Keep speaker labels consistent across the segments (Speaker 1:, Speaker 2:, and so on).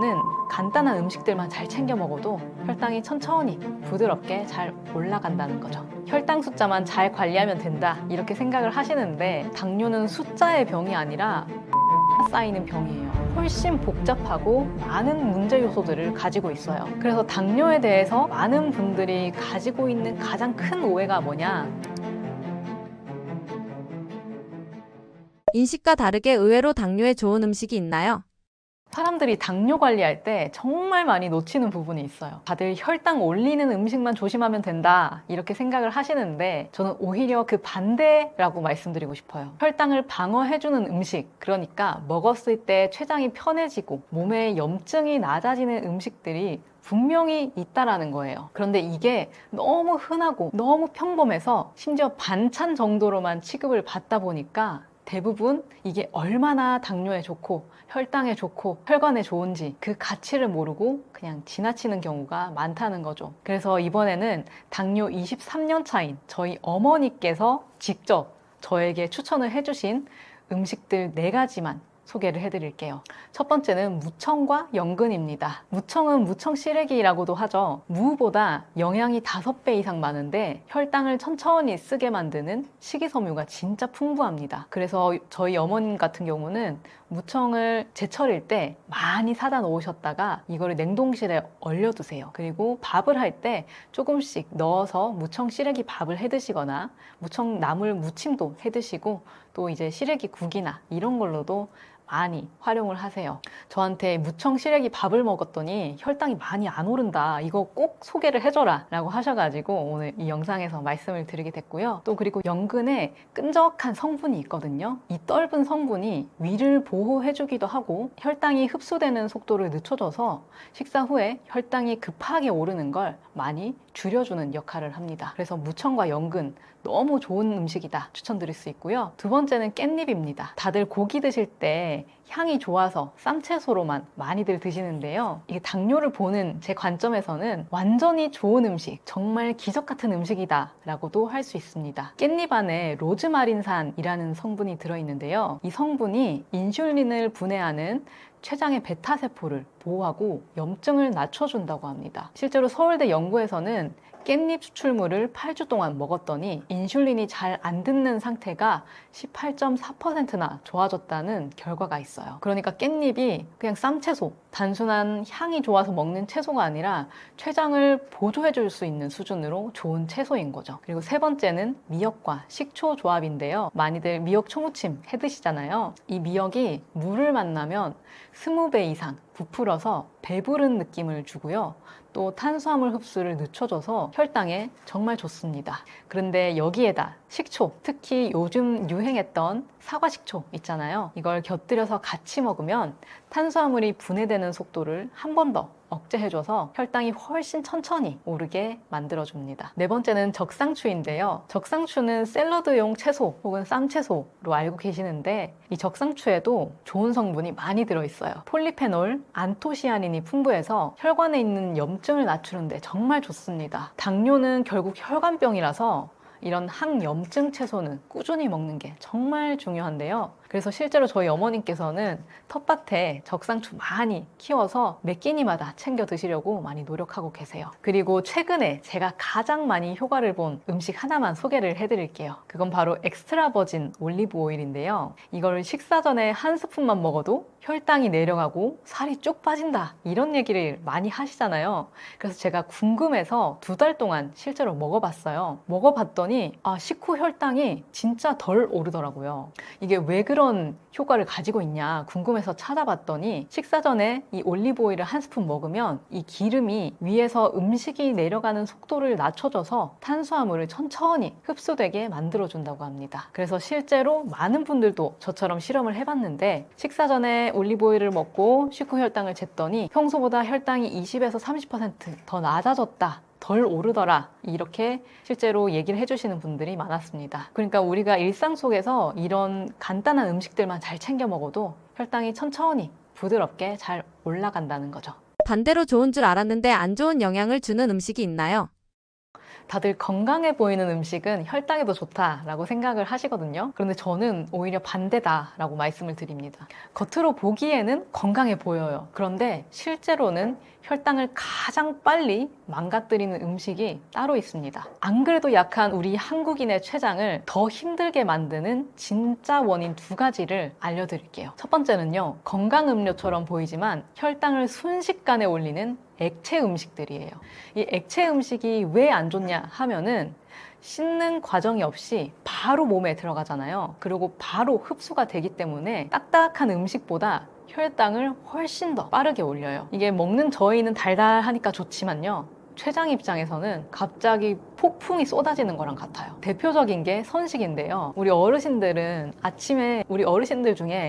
Speaker 1: 당뇨는 간단한 음식들만 잘 챙겨 먹어도 혈당이 천천히 부드럽게 잘 올라간다는 거죠. 혈당 숫자만 잘 관리하면 된다 이렇게 생각을 하시는데 당뇨는 숫자의 병이 아니라 쌓이는 병이에요. 훨씬 복잡하고 많은 문제 요소들을 가지고 있어요. 그래서 당뇨에 대해서 많은 분들이 가지고 있는 가장 큰 오해가 뭐냐?
Speaker 2: 인식과 다르게 의외로 당뇨에 좋은 음식이 있나요?
Speaker 1: 사람들이 당뇨 관리할 때 정말 많이 놓치는 부분이 있어요. 다들 혈당 올리는 음식만 조심하면 된다 이렇게 생각을 하시는데 저는 오히려 그 반대라고 말씀드리고 싶어요. 혈당을 방어해주는 음식, 그러니까 먹었을 때 췌장이 편해지고 몸에 염증이 낮아지는 음식들이 분명히 있다라는 거예요. 그런데 이게 너무 흔하고 너무 평범해서 심지어 반찬 정도로만 취급을 받다 보니까 대부분 이게 얼마나 당뇨에 좋고 혈당에 좋고 혈관에 좋은지 그 가치를 모르고 그냥 지나치는 경우가 많다는 거죠. 그래서 이번에는 당뇨 23년 차인 저희 어머니께서 직접 저에게 추천을 해주신 음식들 4가지만 소개를 해드릴게요. 첫 번째는 무청과 연근입니다. 무청은 무청 시래기라고도 하죠. 무보다 영양이 5배 이상 많은데 혈당을 천천히 쓰게 만드는 식이섬유가 진짜 풍부합니다. 그래서 저희 어머님 같은 경우는 무청을 제철일 때 많이 사다 놓으셨다가 이거를 냉동실에 얼려두세요. 그리고 밥을 할 때 조금씩 넣어서 무청 시래기 밥을 해 드시거나 무청 나물 무침도 해 드시고 또 이제 시래기 국이나 이런 걸로도 많이 활용을 하세요. 저한테 무청 시래기 밥을 먹었더니 혈당이 많이 안 오른다. 이거 꼭 소개를 해줘라 라고 하셔가지고 오늘 이 영상에서 말씀을 드리게 됐고요. 또 그리고 연근에 끈적한 성분이 있거든요. 이 떫은 성분이 위를 보호해주기도 하고 혈당이 흡수되는 속도를 늦춰줘서 식사 후에 혈당이 급하게 오르는 걸 많이 줄여주는 역할을 합니다. 그래서 무청과 연근 너무 좋은 음식이다 추천드릴 수 있고요. 두 번째는 깻잎입니다. 다들 고기 드실 때 향이 좋아서 쌈채소로만 많이들 드시는데요. 이게 당뇨를 보는 제 관점에서는 완전히 좋은 음식, 정말 기적 같은 음식이다 라고도 할 수 있습니다. 깻잎 안에 로즈마린산이라는 성분이 들어있는데요. 이 성분이 인슐린을 분해하는 췌장의 베타세포를 보호하고 염증을 낮춰준다고 합니다. 실제로 서울대 연구에서는 깻잎 추출물을 8주 동안 먹었더니 인슐린이 잘 안 듣는 상태가 18.4%나 좋아졌다는 결과가 있어요. 그러니까 깻잎이 그냥 쌈채소, 단순한 향이 좋아서 먹는 채소가 아니라 췌장을 보조해 줄 수 있는 수준으로 좋은 채소인 거죠. 그리고 세 번째는 미역과 식초 조합인데요. 많이들 미역 초무침 해 드시잖아요. 이 미역이 물을 만나면 20배 이상 부풀어서 배부른 느낌을 주고요. 또 탄수화물 흡수를 늦춰줘서 혈당에 정말 좋습니다. 그런데 여기에다 식초, 특히 요즘 유행했던 사과식초 있잖아요. 이걸 곁들여서 같이 먹으면 탄수화물이 분해되는 속도를 한 번 더 억제해줘서 혈당이 훨씬 천천히 오르게 만들어줍니다. 네 번째는 적상추인데요. 적상추는 샐러드용 채소 혹은 쌈채소로 알고 계시는데 이 적상추에도 좋은 성분이 많이 들어있어요. 폴리페놀, 안토시아닌이 풍부해서 혈관에 있는 염증을 낮추는데 정말 좋습니다. 당뇨는 결국 혈관병이라서 이런 항염증 채소는 꾸준히 먹는 게 정말 중요한데요. 그래서 실제로 저희 어머님께서는 텃밭에 적상추 많이 키워서 몇 끼니마다 챙겨 드시려고 많이 노력하고 계세요. 그리고 최근에 제가 가장 많이 효과를 본 음식 하나만 소개를 해드릴게요. 그건 바로 엑스트라 버진 올리브 오일인데요. 이걸 식사 전에 한 스푼만 먹어도 혈당이 내려가고 살이 쭉 빠진다 이런 얘기를 많이 하시잖아요. 그래서 제가 궁금해서 2달 동안 실제로 먹어봤어요. 먹어봤더니 식후 혈당이 진짜 덜 오르더라고요. 이게 왜 그런 효과를 가지고 있냐 궁금해서 찾아봤더니 식사 전에 이 올리브 오일을 한 스푼 먹으면 이 기름이 위에서 음식이 내려가는 속도를 낮춰줘서 탄수화물을 천천히 흡수되게 만들어준다고 합니다. 그래서 실제로 많은 분들도 저처럼 실험을 해봤는데 식사 전에 올리브 오일을 먹고 식후 혈당을 쟀더니 평소보다 혈당이 20에서 30% 더 낮아졌다, 덜 오르더라 이렇게 실제로 얘기를 해주시는 분들이 많았습니다. 그러니까 우리가 일상 속에서 이런 간단한 음식들만 잘 챙겨 먹어도 혈당이 천천히 부드럽게 잘 올라간다는 거죠.
Speaker 2: 반대로 좋은 줄 알았는데 안 좋은 영향을 주는 음식이 있나요?
Speaker 1: 다들 건강해 보이는 음식은 혈당에도 좋다라고 생각을 하시거든요. 그런데 저는 오히려 반대다라고 말씀을 드립니다. 겉으로 보기에는 건강해 보여요. 그런데 실제로는 혈당을 가장 빨리 망가뜨리는 음식이 따로 있습니다. 안 그래도 약한 우리 한국인의 췌장을 더 힘들게 만드는 진짜 원인 두 가지를 알려드릴게요. 첫 번째는요, 건강 음료처럼 보이지만 혈당을 순식간에 올리는 액체 음식들이에요. 이 액체 음식이 왜 안 좋냐 하면은 씻는 과정이 없이 바로 몸에 들어가잖아요. 그리고 바로 흡수가 되기 때문에 딱딱한 음식보다 혈당을 훨씬 더 빠르게 올려요. 이게 먹는 저희는 달달하니까 좋지만요, 췌장 입장에서는 갑자기 폭풍이 쏟아지는 거랑 같아요. 대표적인 게 선식인데요. 우리 어르신들 중에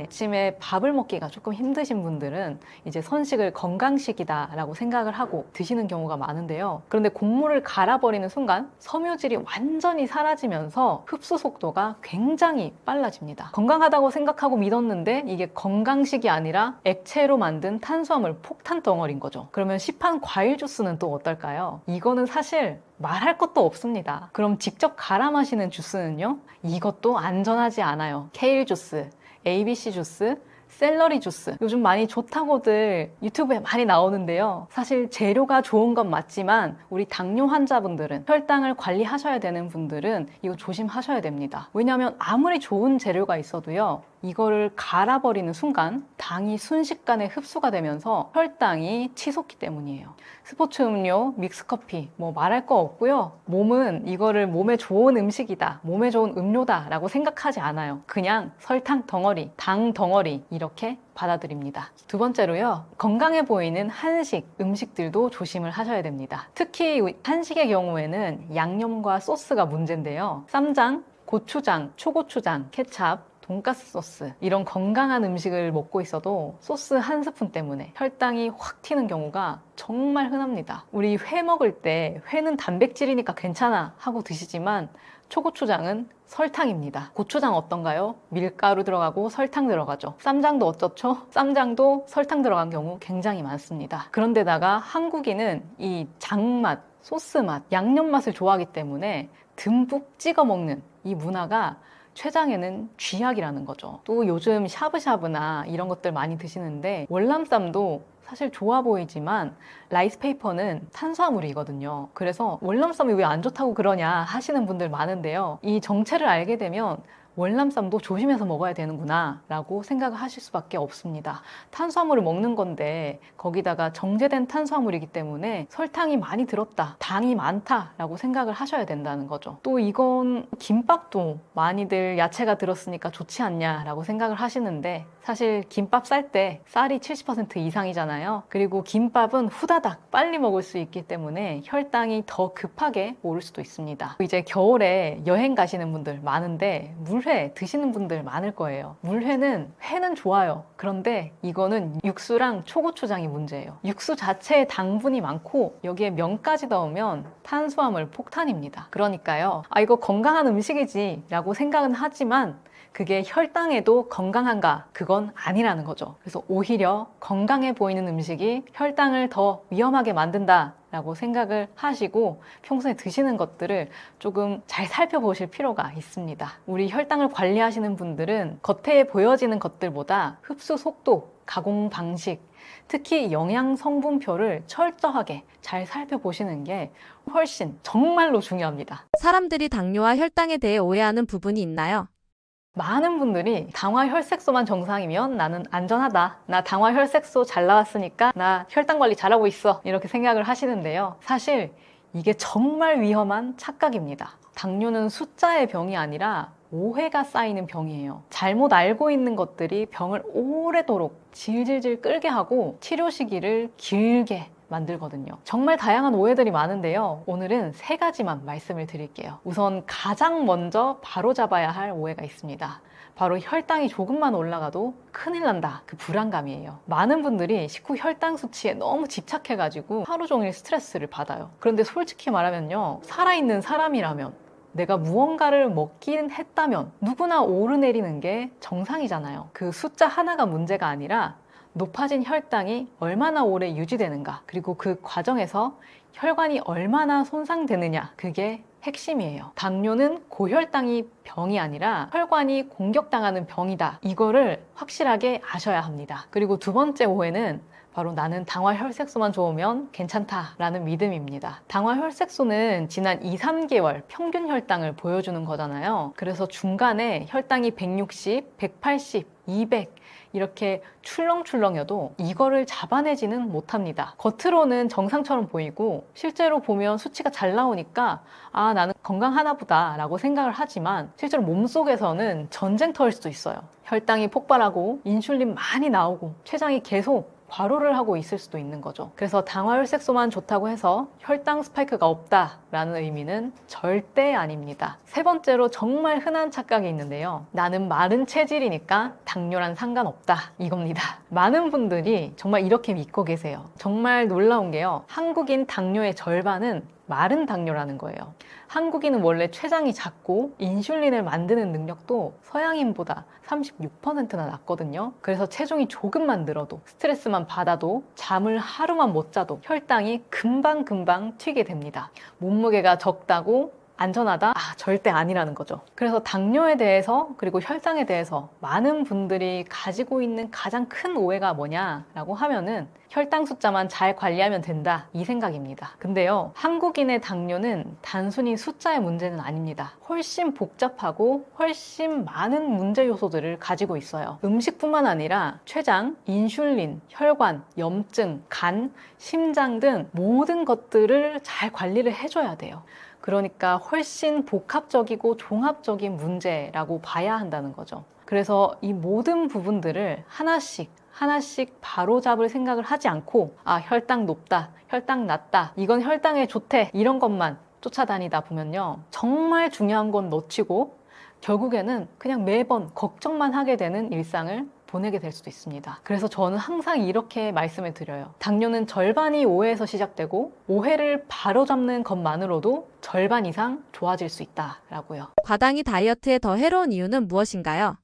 Speaker 1: 아침에 밥을 먹기가 조금 힘드신 분들은 이제 선식을 건강식이다라고 생각을 하고 드시는 경우가 많은데요. 그런데 곡물을 갈아버리는 순간 섬유질이 완전히 사라지면서 흡수 속도가 굉장히 빨라집니다. 건강하다고 생각하고 믿었는데 이게 건강식이 아니라 액체로 만든 탄수화물 폭탄 덩어리인 거죠. 그러면 시판 과일 주스는 또 어떨까요? 이거는 사실 말할 것도 없습니다. 그럼 직접 갈아 마시는 주스는요? 이것도 안전하지 않아요. 케일 주스, ABC 주스, 샐러리 주스, 요즘 많이 좋다고들 유튜브에 많이 나오는데요. 사실 재료가 좋은 건 맞지만 우리 당뇨 환자분들은, 혈당을 관리하셔야 되는 분들은 이거 조심하셔야 됩니다. 왜냐하면 아무리 좋은 재료가 있어도요, 이거를 갈아버리는 순간 당이 순식간에 흡수가 되면서 혈당이 치솟기 때문이에요. 스포츠 음료, 믹스커피 뭐 말할 거 없고요. 몸은 이거를 몸에 좋은 음식이다, 몸에 좋은 음료다 라고 생각하지 않아요. 그냥 설탕 덩어리, 당 덩어리 이렇게 받아들입니다. 두 번째로요, 건강해 보이는 한식 음식들도 조심을 하셔야 됩니다. 특히 한식의 경우에는 양념과 소스가 문제인데요. 쌈장, 고추장, 초고추장, 케찹, 돈가스 소스, 이런 건강한 음식을 먹고 있어도 소스 한 스푼 때문에 혈당이 확 튀는 경우가 정말 흔합니다. 우리 회 먹을 때 회는 단백질이니까 괜찮아 하고 드시지만 초고추장은 설탕입니다. 고추장 어떤가요? 밀가루 들어가고 설탕 들어가죠. 쌈장도 어떻죠? 쌈장도 설탕 들어간 경우 굉장히 많습니다. 그런데다가 한국인은 이 장맛, 소스 맛, 양념 맛을 좋아하기 때문에 듬뿍 찍어 먹는 이 문화가 췌장에는 쥐약이라는 거죠. 또 요즘 샤브샤브나 이런 것들 많이 드시는데 월남쌈도 사실 좋아 보이지만 라이스페이퍼는 탄수화물이거든요. 그래서 월남쌈이 왜 안 좋다고 그러냐 하시는 분들 많은데요. 이 정체를 알게 되면 월남쌈도 조심해서 먹어야 되는구나 라고 생각을 하실 수밖에 없습니다. 탄수화물을 먹는 건데 거기다가 정제된 탄수화물이기 때문에 설탕이 많이 들었다, 당이 많다 라고 생각을 하셔야 된다는 거죠. 또 이건 김밥도 많이들 야채가 들었으니까 좋지 않냐 라고 생각을 하시는데, 사실 김밥 쌀 때 쌀이 70% 이상이잖아요. 그리고 김밥은 후다닥 빨리 먹을 수 있기 때문에 혈당이 더 급하게 오를 수도 있습니다. 이제 겨울에 여행 가시는 분들 많은데 물회 드시는 분들 많을 거예요. 회는 좋아요. 그런데 이거는 육수랑 초고추장이 문제예요. 육수 자체에 당분이 많고 여기에 면까지 넣으면 탄수화물 폭탄입니다. 그러니까요, 이거 건강한 음식이지 라고 생각은 하지만 그게 혈당에도 건강한가? 그건 아니라는 거죠. 그래서 오히려 건강해 보이는 음식이 혈당을 더 위험하게 만든다 라고 생각을 하시고 평소에 드시는 것들을 조금 잘 살펴보실 필요가 있습니다. 우리 혈당을 관리하시는 분들은 겉에 보여지는 것들보다 흡수 속도, 가공 방식, 특히 영양 성분표를 철저하게 잘 살펴보시는 게 훨씬 정말로 중요합니다.
Speaker 2: 사람들이 당뇨와 혈당에 대해 오해하는 부분이 있나요?
Speaker 1: 많은 분들이 당화 혈색소만 정상이면 나는 안전하다, 나 당화 혈색소 잘 나왔으니까 나 혈당 관리 잘하고 있어, 이렇게 생각을 하시는데요. 사실 이게 정말 위험한 착각입니다. 당뇨는 숫자의 병이 아니라 오해가 쌓이는 병이에요. 잘못 알고 있는 것들이 병을 오래도록 질질질 끌게 하고 치료 시기를 길게 만들거든요. 정말 다양한 오해들이 많은데요. 오늘은 3가지만 말씀을 드릴게요. 우선 가장 먼저 바로잡아야 할 오해가 있습니다. 바로 혈당이 조금만 올라가도 큰일 난다, 그 불안감이에요. 많은 분들이 식후 혈당 수치에 너무 집착해가지고 하루 종일 스트레스를 받아요. 그런데 솔직히 말하면요, 살아있는 사람이라면, 내가 무언가를 먹긴 했다면 누구나 오르내리는 게 정상이잖아요. 그 숫자 하나가 문제가 아니라 높아진 혈당이 얼마나 오래 유지되는가, 그리고 그 과정에서 혈관이 얼마나 손상되느냐, 그게 핵심이에요. 당뇨는 고혈당이 병이 아니라 혈관이 공격당하는 병이다. 이거를 확실하게 아셔야 합니다. 그리고 두 번째 오해는 바로 나는 당화 혈색소만 좋으면 괜찮다라는 믿음입니다. 당화 혈색소는 지난 2, 3개월 평균 혈당을 보여주는 거잖아요. 그래서 중간에 혈당이 160, 180, 200 이렇게 출렁출렁여도 이거를 잡아내지는 못합니다. 겉으로는 정상처럼 보이고 실제로 보면 수치가 잘 나오니까 아, 나는 건강하나 보다 라고 생각을 하지만 실제로 몸속에서는 전쟁터일 수도 있어요. 혈당이 폭발하고 인슐린 많이 나오고 췌장이 계속 과로를 하고 있을 수도 있는 거죠. 그래서 당화혈색소만 좋다고 해서 혈당 스파이크가 없다라는 의미는 절대 아닙니다. 세 번째로 정말 흔한 착각이 있는데요. 나는 마른 체질이니까 당뇨란 상관없다, 이겁니다. 많은 분들이 정말 이렇게 믿고 계세요. 정말 놀라운 게요. 한국인 당뇨의 절반은 마른 당뇨라는 거예요. 한국인은 원래 췌장이 작고 인슐린을 만드는 능력도 서양인보다 36%나 낮거든요. 그래서 체중이 조금만 늘어도, 스트레스만 받아도, 잠을 하루만 못 자도 혈당이 금방금방 튀게 됩니다. 몸무게가 적다고 안전하다? 아, 절대 아니라는 거죠. 그래서 당뇨에 대해서, 그리고 혈당에 대해서 많은 분들이 가지고 있는 가장 큰 오해가 뭐냐라고 하면은 혈당 숫자만 잘 관리하면 된다, 이 생각입니다. 근데요, 한국인의 당뇨는 단순히 숫자의 문제는 아닙니다. 훨씬 복잡하고 훨씬 많은 문제 요소들을 가지고 있어요. 음식뿐만 아니라 췌장, 인슐린, 혈관, 염증, 간, 심장 등 모든 것들을 잘 관리를 해줘야 돼요. 그러니까 훨씬 복합적이고 종합적인 문제라고 봐야 한다는 거죠. 그래서 이 모든 부분들을 하나씩 바로잡을 생각을 하지 않고 아, 혈당 높다, 혈당 낮다, 이건 혈당에 좋대, 이런 것만 쫓아다니다 보면요, 정말 중요한 건 놓치고 결국에는 그냥 매번 걱정만 하게 되는 일상을 보내게 될 수도 있습니다. 그래서 저는 항상 이렇게 말씀을 드려요. 당뇨는 절반이 오해에서 시작되고 오해를 바로잡는 것만으로도 절반 이상 좋아질 수 있다라고요.
Speaker 2: 과당이 다이어트에 더 해로운 이유는 무엇인가요?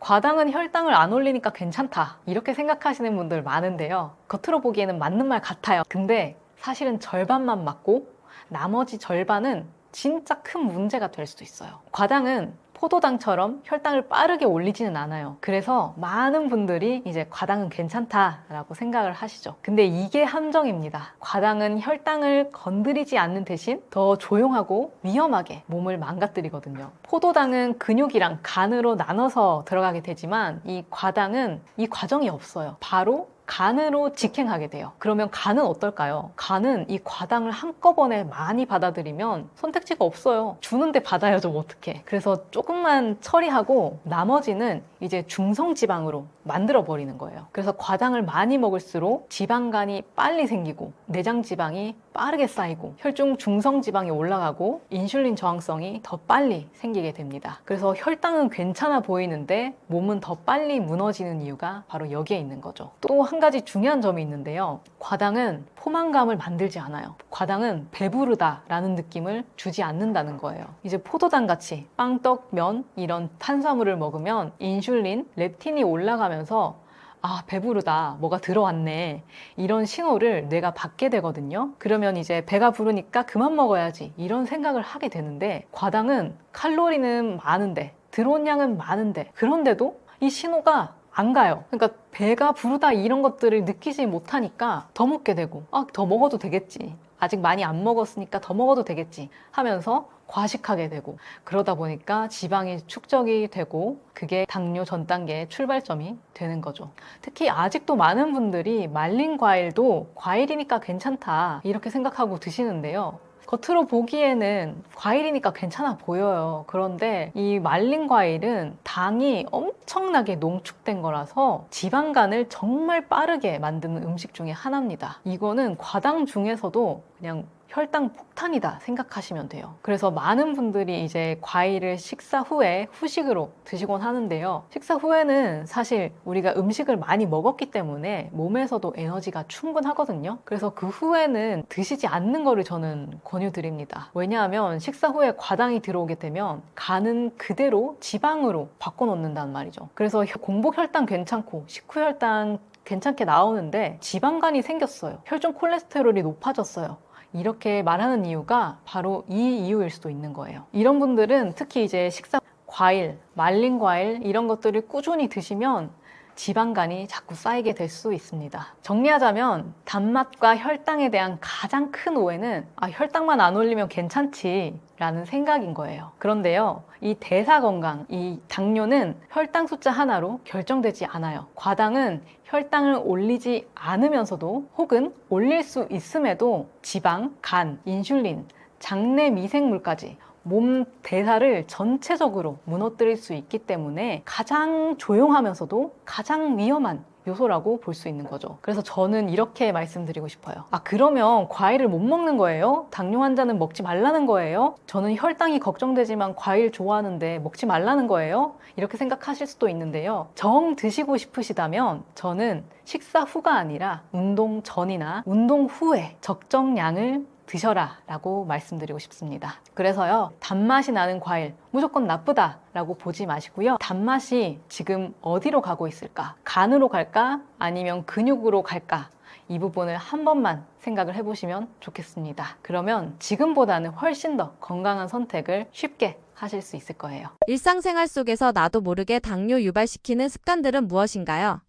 Speaker 1: 과당은 혈당을 안 올리니까 괜찮다, 이렇게 생각하시는 분들 많은데요. 겉으로 보기에는 맞는 말 같아요. 근데 사실은 절반만 맞고 나머지 절반은 진짜 큰 문제가 될 수도 있어요. 과당은 포도당처럼 혈당을 빠르게 올리지는 않아요. 그래서 많은 분들이 이제 과당은 괜찮다라고 생각을 하시죠. 근데 이게 함정입니다. 과당은 혈당을 건드리지 않는 대신 더 조용하고 위험하게 몸을 망가뜨리거든요. 포도당은 근육이랑 간으로 나눠서 들어가게 되지만 이 과당은 이 과정이 없어요. 바로 간으로 직행하게 돼요. 그러면 간은 어떨까요? 간은 이 과당을 한꺼번에 많이 받아들이면 선택지가 없어요. 주는데 받아야죠, 뭐 어떡해. 그래서 조금만 처리하고 나머지는 이제 중성지방으로 만들어 버리는 거예요. 그래서 과당을 많이 먹을수록 지방간이 빨리 생기고 내장 지방이 빠르게 쌓이고 혈중 중성지방이 올라가고 인슐린 저항성이 더 빨리 생기게 됩니다. 그래서 혈당은 괜찮아 보이는데 몸은 더 빨리 무너지는 이유가 바로 여기에 있는 거죠. 또 한 가지 중요한 점이 있는데요. 과당은 포만감을 만들지 않아요. 과당은 배부르다라는 느낌을 주지 않는다는 거예요. 이제 포도당 같이 빵, 떡, 면 이런 탄수화물을 먹으면 인슐린, 렙틴이 올라가면서 아, 배부르다, 뭐가 들어왔네, 이런 신호를 뇌가 받게 되거든요. 그러면 이제 배가 부르니까 그만 먹어야지, 이런 생각을 하게 되는데 과당은 칼로리는 많은데, 들어온 양은 많은데, 그런데도 이 신호가 안 가요. 그러니까 배가 부르다 이런 것들을 느끼지 못하니까 더 먹게 되고, 아, 더 먹어도 되겠지, 아직 많이 안 먹었으니까 더 먹어도 되겠지 하면서 과식하게 되고, 그러다 보니까 지방이 축적이 되고 그게 당뇨 전 단계의 출발점이 되는 거죠. 특히 아직도 많은 분들이 말린 과일도 과일이니까 괜찮다, 이렇게 생각하고 드시는데요. 겉으로 보기에는 과일이니까 괜찮아 보여요. 그런데 이 말린 과일은 당이 엄청나게 농축된 거라서 지방간을 정말 빠르게 만드는 음식 중에 하나입니다. 이거는 과당 중에서도 그냥 혈당 폭탄이다 생각하시면 돼요. 그래서 많은 분들이 이제 과일을 식사 후에 후식으로 드시곤 하는데요. 식사 후에는 사실 우리가 음식을 많이 먹었기 때문에 몸에서도 에너지가 충분하거든요. 그래서 그 후에는 드시지 않는 거를 저는 권유드립니다. 왜냐하면 식사 후에 과당이 들어오게 되면 간은 그대로 지방으로 바꿔놓는단 말이죠. 그래서 공복 혈당 괜찮고 식후 혈당 괜찮게 나오는데 지방간이 생겼어요. 혈중 콜레스테롤이 높아졌어요. 이렇게 말하는 이유가 바로 이 이유일 수도 있는 거예요. 이런 분들은 특히 이제 식사, 과일, 말린 과일 이런 것들을 꾸준히 드시면 지방간이 자꾸 쌓이게 될 수 있습니다. 정리하자면 단맛과 혈당에 대한 가장 큰 오해는 혈당만 안 올리면 괜찮지 라는 생각인 거예요. 그런데요, 이 대사 건강, 이 당뇨는 혈당 숫자 하나로 결정되지 않아요. 과당은 혈당을 올리지 않으면서도 혹은 올릴 수 있음에도 지방, 간, 인슐린, 장내 미생물까지 몸 대사를 전체적으로 무너뜨릴 수 있기 때문에 가장 조용하면서도 가장 위험한 요소라고 볼 수 있는 거죠. 그래서 저는 이렇게 말씀드리고 싶어요. 그러면 과일을 못 먹는 거예요? 당뇨 환자는 먹지 말라는 거예요? 저는 혈당이 걱정되지만 과일 좋아하는데 먹지 말라는 거예요? 이렇게 생각하실 수도 있는데요. 정 드시고 싶으시다면 저는 식사 후가 아니라 운동 전이나 운동 후에 적정량을 드셔라 라고 말씀드리고 싶습니다. 그래서요, 단맛이 나는 과일 무조건 나쁘다 라고 보지 마시고요. 단맛이 지금 어디로 가고 있을까? 간으로 갈까? 아니면 근육으로 갈까? 이 부분을 한 번만 생각을 해보시면 좋겠습니다. 그러면 지금보다는 훨씬 더 건강한 선택을 쉽게 하실 수 있을 거예요.
Speaker 2: 일상생활 속에서 나도 모르게 당뇨 유발시키는 습관들은 무엇인가요?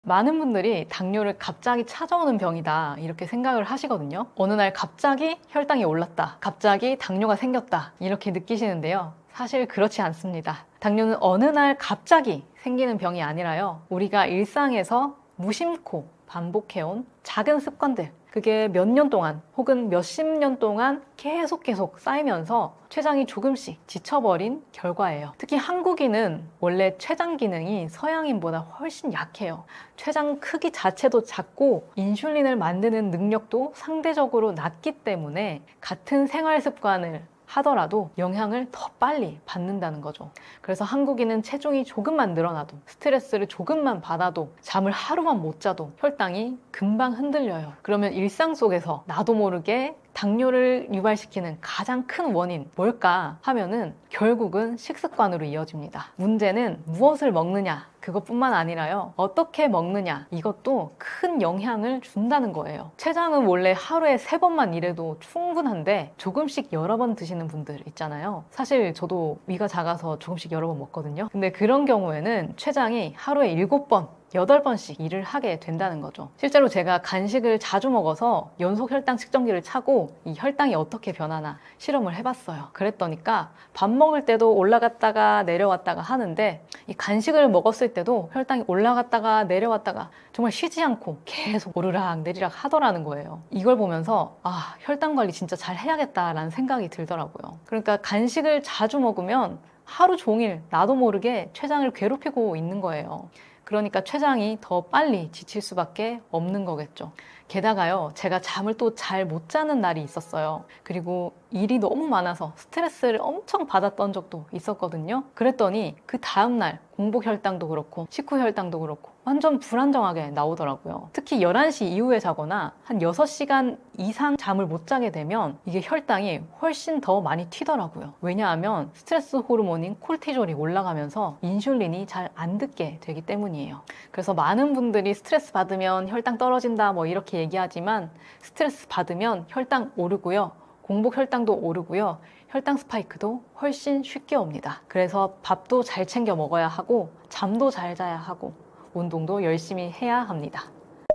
Speaker 1: 많은 분들이 당뇨를 갑자기 찾아오는 병이다 이렇게 생각을 하시거든요. 어느 날 갑자기 혈당이 올랐다, 갑자기 당뇨가 생겼다 이렇게 느끼시는데요. 사실 그렇지 않습니다. 당뇨는 어느 날 갑자기 생기는 병이 아니라요, 우리가 일상에서 무심코 반복해온 작은 습관들, 그게 몇 년 동안 혹은 몇십 년 동안 계속 쌓이면서 췌장이 조금씩 지쳐버린 결과예요. 특히 한국인은 원래 췌장 기능이 서양인보다 훨씬 약해요. 췌장 크기 자체도 작고 인슐린을 만드는 능력도 상대적으로 낮기 때문에 같은 생활 습관을 하더라도 영향을 더 빨리 받는다는 거죠. 그래서 한국인은 체중이 조금만 늘어나도, 스트레스를 조금만 받아도, 잠을 하루만 못 자도 혈당이 금방 흔들려요. 그러면 일상 속에서 나도 모르게 당뇨를 유발시키는 가장 큰 원인 뭘까 하면은 결국은 식습관으로 이어집니다. 문제는 무엇을 먹느냐 그것뿐만 아니라요, 어떻게 먹느냐 이것도 큰 영향을 준다는 거예요. 췌장은 원래 하루에 3번만 일해도 충분한데 조금씩 여러 번 드시는 분들 있잖아요. 사실 저도 위가 작아서 조금씩 여러 번 먹거든요. 근데 그런 경우에는 췌장이 하루에 7번 8번씩 일을 하게 된다는 거죠. 실제로 제가 간식을 자주 먹어서 연속 혈당 측정기를 차고 이 혈당이 어떻게 변하나 실험을 해봤어요. 그랬더니까 밥 먹을 때도 올라갔다가 내려왔다가 하는데 이 간식을 먹었을 때도 혈당이 올라갔다가 내려왔다가 정말 쉬지 않고 계속 오르락 내리락 하더라는 거예요. 이걸 보면서 혈당 관리 진짜 잘 해야겠다라는 생각이 들더라고요. 그러니까 간식을 자주 먹으면 하루 종일 나도 모르게 췌장을 괴롭히고 있는 거예요. 그러니까 췌장이 더 빨리 지칠 수밖에 없는 거겠죠. 게다가요, 제가 잠을 또 잘 못 자는 날이 있었어요. 그리고 일이 너무 많아서 스트레스를 엄청 받았던 적도 있었거든요. 그랬더니 그 다음날 공복 혈당도 그렇고 식후 혈당도 그렇고 완전 불안정하게 나오더라고요. 특히 11시 이후에 자거나 한 6시간 이상 잠을 못 자게 되면 이게 혈당이 훨씬 더 많이 튀더라고요. 왜냐하면 스트레스 호르몬인 콜티졸이 올라가면서 인슐린이 잘 안 듣게 되기 때문이에요. 그래서 많은 분들이 스트레스 받으면 혈당 떨어진다 이렇게 얘기하지만 스트레스 받으면 혈당 오르고요, 공복 혈당도 오르고요, 혈당 스파이크도 훨씬 쉽게 옵니다. 그래서 밥도 잘 챙겨 먹어야 하고 잠도 잘 자야 하고 운동도 열심히 해야 합니다.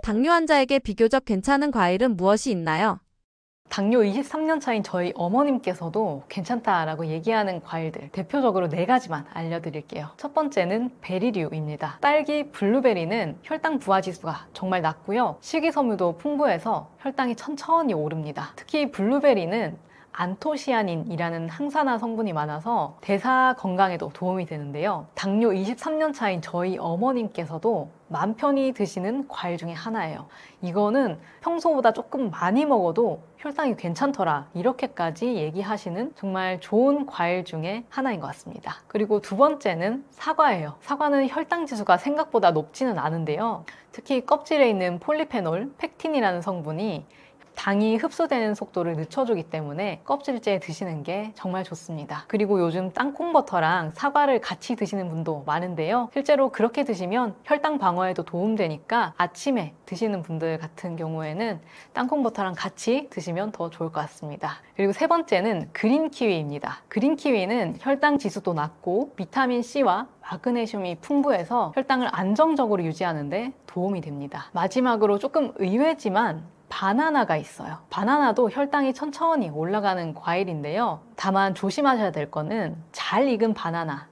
Speaker 2: 당뇨 환자에게 비교적 괜찮은 과일은 무엇이 있나요?
Speaker 1: 당뇨 23년 차인 저희 어머님께서도 괜찮다라고 얘기하는 과일들 대표적으로 4가지만 알려드릴게요. 첫 번째는 베리류입니다. 딸기, 블루베리는 혈당 부하 지수가 정말 낮고요, 식이섬유도 풍부해서 혈당이 천천히 오릅니다. 특히 블루베리는 안토시아닌이라는 항산화 성분이 많아서 대사 건강에도 도움이 되는데요. 당뇨 23년 차인 저희 어머님께서도 맘 편히 드시는 과일 중에 하나예요. 이거는 평소보다 조금 많이 먹어도 혈당이 괜찮더라 이렇게까지 얘기하시는 정말 좋은 과일 중에 하나인 것 같습니다. 그리고 두 번째는 사과예요. 사과는 혈당 지수가 생각보다 높지는 않은데요, 특히 껍질에 있는 폴리페놀, 펙틴이라는 성분이 당이 흡수되는 속도를 늦춰주기 때문에 껍질째 드시는 게 정말 좋습니다. 그리고 요즘 땅콩버터랑 사과를 같이 드시는 분도 많은데요. 실제로 그렇게 드시면 혈당 방어에도 도움되니까 아침에 드시는 분들 같은 경우에는 땅콩버터랑 같이 드시면 더 좋을 것 같습니다. 그리고 세 번째는 그린 키위입니다. 그린 키위는 혈당 지수도 낮고 비타민 C와 마그네슘이 풍부해서 혈당을 안정적으로 유지하는데 도움이 됩니다. 마지막으로 조금 의외지만 바나나가 있어요. 바나나도 혈당이 천천히 올라가는 과일인데요. 다만 조심하셔야 될 거는 잘 익은 바나나,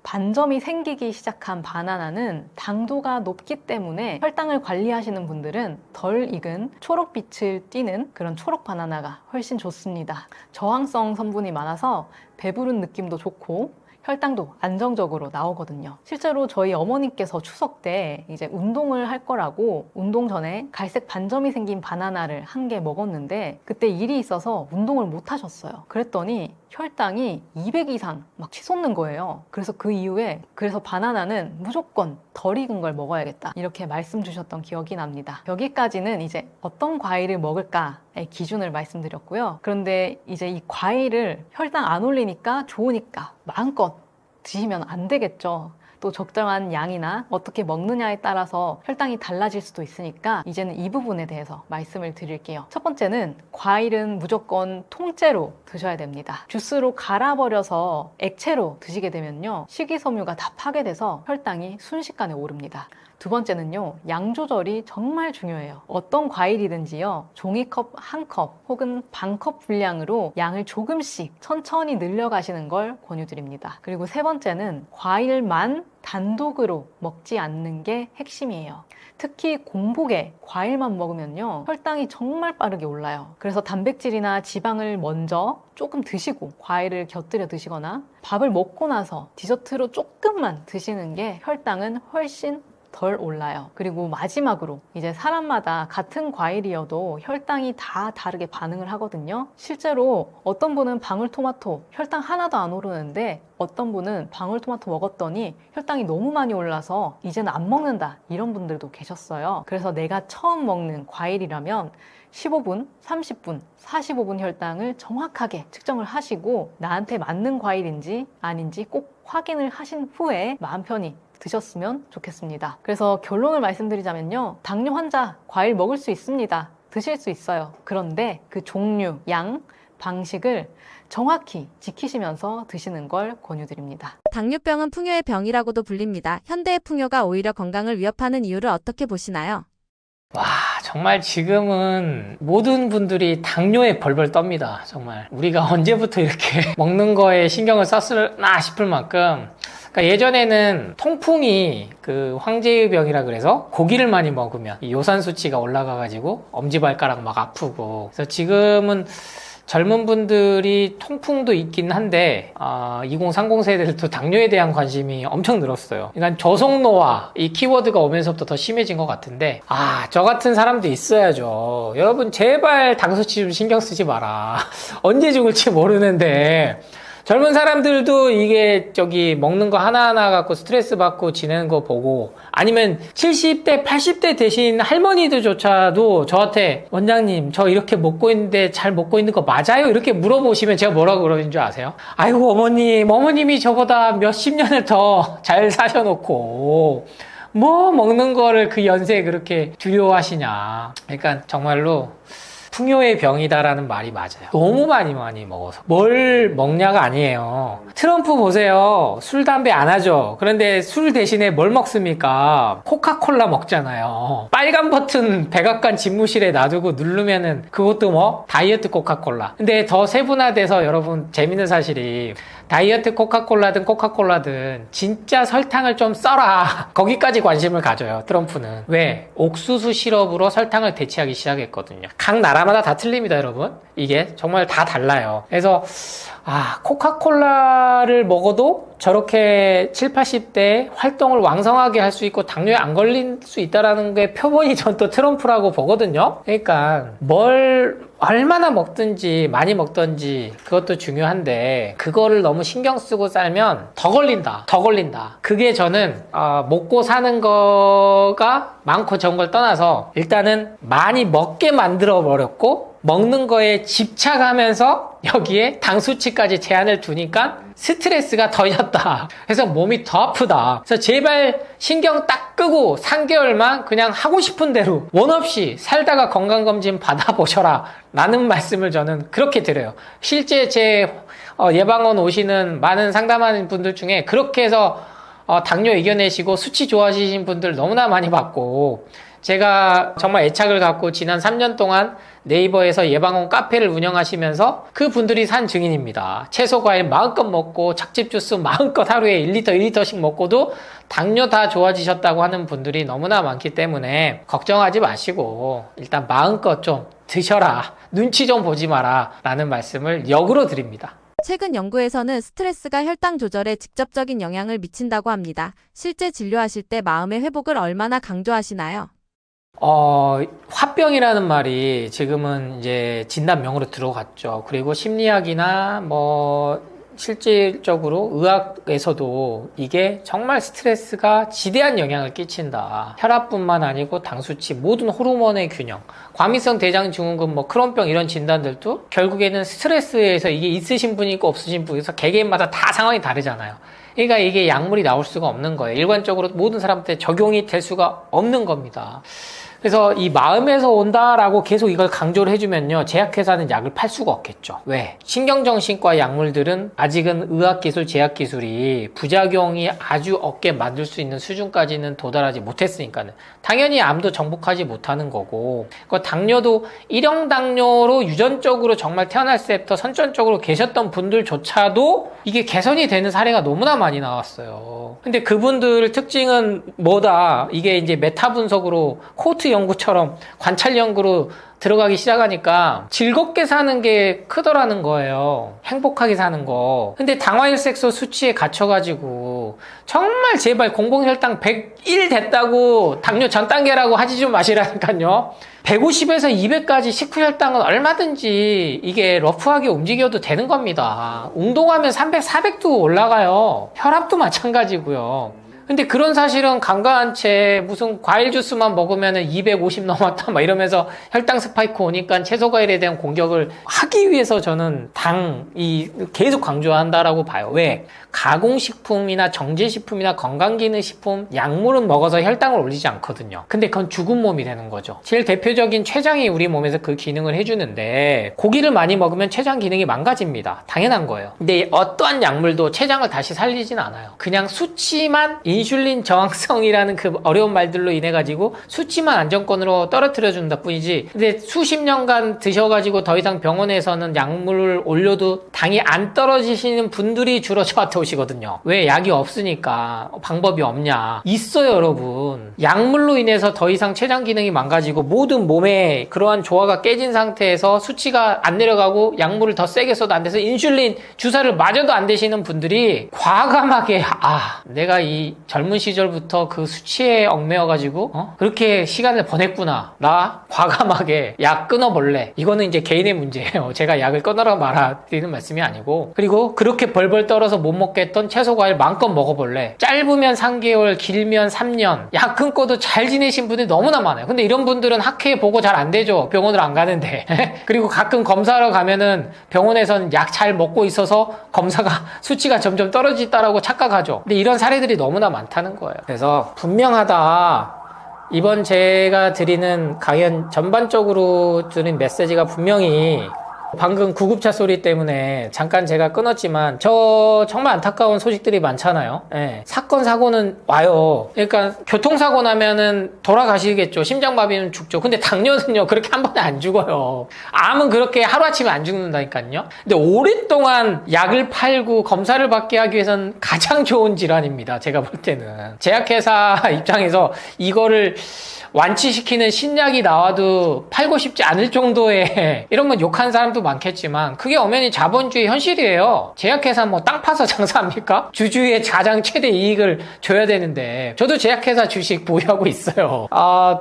Speaker 1: 반점이 생기기 시작한 바나나는 당도가 높기 때문에 혈당을 관리하시는 분들은 덜 익은 초록빛을 띠는 그런 초록 바나나가 훨씬 좋습니다. 저항성 성분이 많아서 배부른 느낌도 좋고 혈당도 안정적으로 나오거든요. 실제로 저희 어머님께서 추석 때 이제 운동을 할 거라고 운동 전에 갈색 반점이 생긴 바나나를 한 개 먹었는데 그때 일이 있어서 운동을 못 하셨어요. 그랬더니 혈당이 200 이상 막 치솟는 거예요. 그래서 그 이후에 그래서 바나나는 무조건 덜 익은 걸 먹어야겠다 이렇게 말씀 주셨던 기억이 납니다. 여기까지는 이제 어떤 과일을 먹을까의 기준을 말씀드렸고요. 그런데 이제 이 과일을 혈당 안 올리니까 좋으니까 마음껏 드시면 안 되겠죠. 또 적정한 양이나 어떻게 먹느냐에 따라서 혈당이 달라질 수도 있으니까 이제는 이 부분에 대해서 말씀을 드릴게요. 첫 번째는 과일은 무조건 통째로 드셔야 됩니다. 주스로 갈아버려서 액체로 드시게 되면요, 식이섬유가 다 파괴돼서 혈당이 순식간에 오릅니다. 두 번째는요, 양 조절이 정말 중요해요. 어떤 과일이든지요, 종이컵 한 컵 혹은 반컵 분량으로 양을 조금씩 천천히 늘려가시는 걸 권유드립니다. 그리고 세 번째는 과일만 단독으로 먹지 않는 게 핵심이에요. 특히 공복에 과일만 먹으면요, 혈당이 정말 빠르게 올라요. 그래서 단백질이나 지방을 먼저 조금 드시고 과일을 곁들여 드시거나 밥을 먹고 나서 디저트로 조금만 드시는 게 혈당은 훨씬 덜 올라요. 그리고 마지막으로 이제 사람마다 같은 과일이어도 혈당이 다 다르게 반응을 하거든요. 실제로 어떤 분은 방울토마토 혈당 하나도 안 오르는데 어떤 분은 방울토마토 먹었더니 혈당이 너무 많이 올라서 이제는 안 먹는다 이런 분들도 계셨어요. 그래서 내가 처음 먹는 과일이라면 15분, 30분, 45분 혈당을 정확하게 측정을 하시고 나한테 맞는 과일인지 아닌지 꼭 확인을 하신 후에 마음 편히 드셨으면 좋겠습니다. 그래서 결론을 말씀드리자면요, 당뇨 환자 과일 먹을 수 있습니다. 드실 수 있어요. 그런데 그 종류, 양, 방식을 정확히 지키시면서 드시는 걸 권유드립니다.
Speaker 2: 당뇨병은 풍요의 병이라고도 불립니다. 현대의 풍요가 오히려 건강을 위협하는 이유를 어떻게 보시나요?
Speaker 3: 와, 정말 지금은 모든 분들이 당뇨에 벌벌 떱니다. 정말 우리가 언제부터 이렇게 먹는 거에 신경을 썼으나 싶을 만큼, 그러니까 예전에는 통풍이 그 황제의 병이라 그래서 고기를 많이 먹으면 이 요산 수치가 올라가가지고 엄지발가락 막 아프고, 그래서 지금은 젊은 분들이 통풍도 있긴 한데 2030 세대들도 당뇨에 대한 관심이 엄청 늘었어요. 그러니까 저속노화 이 키워드가 오면서부터 더 심해진 것 같은데, 저 같은 사람도 있어야죠. 여러분 제발 당 수치 좀 신경 쓰지 마라. 언제 죽을지 모르는데 젊은 사람들도 이게 먹는 거 하나하나 갖고 스트레스 받고 지내는 거 보고, 아니면 70대, 80대 되신 할머니들조차도 저한테 원장님 저 이렇게 먹고 있는데 잘 먹고 있는 거 맞아요? 이렇게 물어보시면 제가 뭐라고 그러는 줄 아세요? 아이고 어머님이 저보다 몇십 년을 더 잘 사셔놓고 뭐 먹는 거를 그 연세에 그렇게 두려워하시냐. 그러니까 정말로 풍요의 병이다라는 말이 맞아요. 너무 많이 먹어서. 뭘 먹냐가 아니에요. 트럼프 보세요. 술, 담배 안 하죠. 그런데 술 대신에 뭘 먹습니까? 코카콜라 먹잖아요. 빨간 버튼 백악관 집무실에 놔두고 누르면은 그것도 뭐? 다이어트 코카콜라. 근데 더 세분화돼서 여러분 재밌는 사실이, 다이어트 코카콜라든 진짜 설탕을 좀 써라. 거기까지 관심을 가져요, 트럼프는. 왜? 옥수수 시럽으로 설탕을 대체하기 시작했거든요. 각 나라마다 다 틀립니다, 여러분. 이게 정말 다 달라요. 그래서 코카콜라를 먹어도 저렇게 7, 80대 활동을 왕성하게 할 수 있고 당뇨에 안 걸릴 수 있다는 게 표본이 전 또 트럼프라고 보거든요. 그러니까 뭘 얼마나 먹든지 많이 먹든지 그것도 중요한데, 그거를 너무 신경 쓰고 살면 더 걸린다. 그게 저는 먹고 사는 거가 많고 적은 걸 떠나서 일단은 많이 먹게 만들어 버렸고, 먹는 거에 집착하면서 여기에 당 수치까지 제한을 두니까 스트레스가 더해졌다. 그래서 몸이 더 아프다. 그래서 제발 신경 딱 끄고 3개월만 그냥 하고 싶은 대로 원 없이 살다가 건강검진 받아보셔라 라는 말씀을 저는 그렇게 드려요. 실제 제 예방원 오시는 많은 상담하는 분들 중에 그렇게 해서 당뇨 이겨내시고 수치 좋아지신 분들 너무나 많이 봤고, 제가 정말 애착을 갖고 지난 3년 동안 네이버에서 예방원 카페를 운영하시면서 그 분들이 산 증인입니다. 채소 과일 마음껏 먹고 착즙 주스 마음껏 하루에 1리터 1리터씩 먹고도 당뇨 다 좋아지셨다고 하는 분들이 너무나 많기 때문에 걱정하지 마시고 일단 마음껏 좀 드셔라, 눈치 좀 보지 마라 라는 말씀을 역으로 드립니다.
Speaker 2: 최근 연구에서는 스트레스가 혈당 조절에 직접적인 영향을 미친다고 합니다. 실제 진료하실 때 마음의 회복을 얼마나 강조하시나요?
Speaker 3: 화병이라는 말이 지금은 이제 진단명으로 들어갔죠. 그리고 심리학이나 실질적으로 의학에서도 이게 정말 스트레스가 지대한 영향을 끼친다. 혈압뿐만 아니고 당 수치, 모든 호르몬의 균형, 과민성 대장증후군, 크론병 이런 진단들도 결국에는 스트레스에서 이게 있으신 분이 있고 없으신 분이 있어서 개개인마다 다 상황이 다르잖아요. 그러니까 이게 약물이 나올 수가 없는 거예요. 일관적으로 모든 사람한테 적용이 될 수가 없는 겁니다. 그래서 이 마음에서 온다라고 계속 이걸 강조를 해주면요, 제약회사는 약을 팔 수가 없겠죠. 왜? 신경정신과 약물들은 아직은 의학기술, 제약기술이 부작용이 아주 없게 만들 수 있는 수준까지는 도달하지 못했으니까는 당연히 암도 정복하지 못하는 거고, 당뇨도 1형 당뇨로 유전적으로 정말 태어날 때부터 선천적으로 계셨던 분들조차도 이게 개선이 되는 사례가 너무나 많이 나왔어요. 근데 그분들 특징은 뭐다? 이게 이제 메타 분석으로 코트 연구처럼 관찰 연구로 들어가기 시작하니까 즐겁게 사는 게 크더라는 거예요. 행복하게 사는 거. 근데 당화혈색소 수치에 갇혀가지고 정말 제발 공복혈당 101 됐다고 당뇨 전 단계라고 하지 좀 마시라니까요. 150에서 200까지 식후 혈당은 얼마든지 이게 러프하게 움직여도 되는 겁니다. 운동하면 300, 400도 올라가요. 혈압도 마찬가지고요. 근데 그런 사실은 간과한 채 무슨 과일 주스만 먹으면 250 넘었다 막 이러면서 혈당 스파이크 오니까 채소 과일에 대한 공격을 하기 위해서 저는 계속 강조한다라고 봐요. 왜? 가공식품이나 정제식품이나 건강기능식품, 약물은 먹어서 혈당을 올리지 않거든요. 근데 그건 죽은 몸이 되는 거죠. 제일 대표적인 췌장이 우리 몸에서 그 기능을 해주는데, 고기를 많이 먹으면 췌장 기능이 망가집니다. 당연한 거예요. 근데 어떠한 약물도 췌장을 다시 살리진 않아요. 그냥 수치만, 인슐린 저항성이라는 그 어려운 말들로 인해 가지고 수치만 안정권으로 떨어뜨려 준다 뿐이지, 근데 수십 년간 드셔가지고 더 이상 병원에서는 약물을 올려도 당이 안 떨어지시는 분들이 주로 저한테 오시거든요. 왜? 약이 없으니까. 방법이 없냐? 있어요, 여러분. 약물로 인해서 더 이상 췌장 기능이 망가지고 모든 몸에 그러한 조화가 깨진 상태에서 수치가 안 내려가고 약물을 더 세게 써도 안 돼서 인슐린 주사를 맞아도 안 되시는 분들이 과감하게 내가 이 젊은 시절부터 그 수치에 얽매여가지고 그렇게 시간을 보냈구나. 나 과감하게 약 끊어볼래. 이거는 이제 개인의 문제예요. 제가 약을 끊어라 말아 드리는 말씀이 아니고, 그리고 그렇게 벌벌 떨어서 못 먹겠던 채소 과일 마음껏 먹어볼래. 짧으면 3개월, 길면 3년 약 끊고도 잘 지내신 분들이 너무나 많아요. 근데 이런 분들은 학회 보고 잘 안 되죠. 병원을 안 가는데. 그리고 가끔 검사하러 가면은 병원에선 약 잘 먹고 있어서 검사가 수치가 점점 떨어지다라고 착각하죠. 근데 이런 사례들이 너무나 많다는 거예요. 그래서 분명하다. 이번 제가 드리는 강연 전반적으로 드린 메시지가 분명히, 방금 구급차 소리 때문에 잠깐 제가 끊었지만 정말 안타까운 소식들이 많잖아요. 사건 사고는 와요. 그러니까 교통사고 나면은 돌아가시겠죠. 심장마비는 죽죠. 근데 당뇨는요, 그렇게 한 번에 안 죽어요. 암은 그렇게 하루아침에 안 죽는다니까요. 근데 오랫동안 약을 팔고 검사를 받게 하기 위해서는 가장 좋은 질환입니다. 제가 볼 때는 제약회사 입장에서 이거를 완치시키는 신약이 나와도 팔고 싶지 않을 정도의, 이런 건 욕하는 사람도 많겠지만 그게 엄연히 자본주의 현실이에요. 제약회사 땅 파서 장사합니까? 주주의 가장 최대 이익을 줘야 되는데. 저도 제약회사 주식 보유하고 있어요.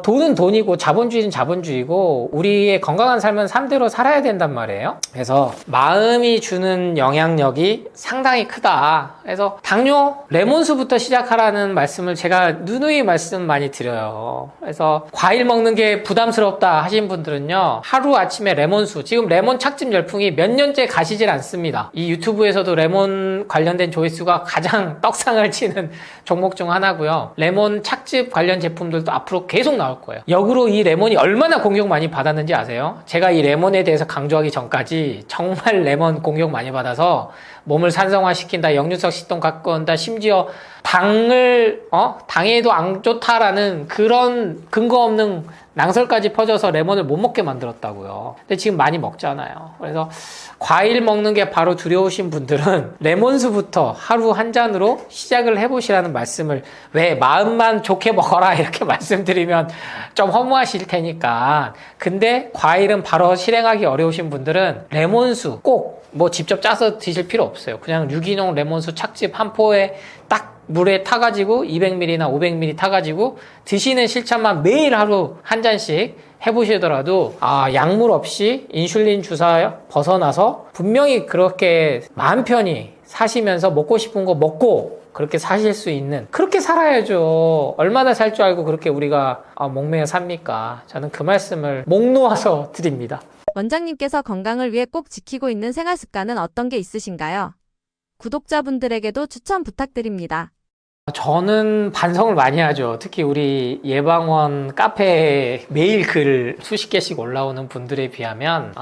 Speaker 3: 돈은 돈이고 자본주의는 자본주의고 우리의 건강한 삶은 삶대로 살아야 된단 말이에요. 그래서 마음이 주는 영향력이 상당히 크다. 그래서 당뇨 레몬수부터 시작하라는 말씀을 제가 누누이 말씀 많이 드려요. 그래서 그래서 과일 먹는 게 부담스럽다 하신 분들은요, 하루 아침에 레몬수, 지금 레몬 착즙 열풍이 몇 년째 가시질 않습니다. 이 유튜브에서도 레몬 관련된 조회수가 가장 떡상을 치는 종목 중 하나고요. 레몬 착즙 관련 제품들도 앞으로 계속 나올 거예요. 역으로 이 레몬이 얼마나 공격 많이 받았는지 아세요? 제가 이 레몬에 대해서 강조하기 전까지 정말 레몬 공격 많이 받아서 몸을 산성화시킨다, 역류성 식도염 갖고 온다, 심지어 당에도 안 좋다라는 그런 근거 없는 낭설까지 퍼져서 레몬을 못 먹게 만들었다고요. 근데 지금 많이 먹잖아요. 그래서 과일 먹는 게 바로 두려우신 분들은 레몬수부터 하루 한 잔으로 시작을 해보시라는 말씀을, 왜 마음만 좋게 먹어라 이렇게 말씀드리면 좀 허무하실 테니까. 근데 과일은 바로 실행하기 어려우신 분들은 레몬수 꼭 뭐 직접 짜서 드실 필요 없어요. 그냥 유기농 레몬수 착즙 한 포에 딱 물에 타가지고 200ml나 500ml 타가지고 드시는 실천만 매일 하루 한 잔씩 해보시더라도 약물 없이 인슐린 주사 벗어나서 분명히 그렇게 마음 편히 사시면서 먹고 싶은 거 먹고 그렇게 사실 수 있는, 그렇게 살아야죠. 얼마나 살 줄 알고 그렇게 우리가 목매어 삽니까? 저는 그 말씀을 목 놓아서 드립니다.
Speaker 2: 원장님께서 건강을 위해 꼭 지키고 있는 생활 습관은 어떤 게 있으신가요? 구독자분들에게도 추천 부탁드립니다.
Speaker 3: 저는 반성을 많이 하죠. 특히 우리 예방원 카페에 매일 글 수십 개씩 올라오는 분들에 비하면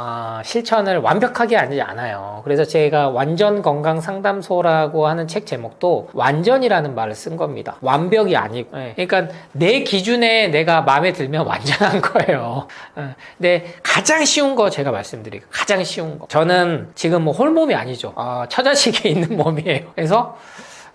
Speaker 3: 실천을 완벽하게 하지 않아요. 그래서 제가 완전 건강 상담소라고 하는 책 제목도 완전이라는 말을 쓴 겁니다. 완벽이 아니고. 그러니까 내 기준에 내가 마음에 들면 완전한 거예요. 근데 가장 쉬운 거 제가 말씀드릴게요. 가장 쉬운 거. 저는 지금 뭐 홀몸이 아니죠. 처자식에 있는 몸이에요. 그래서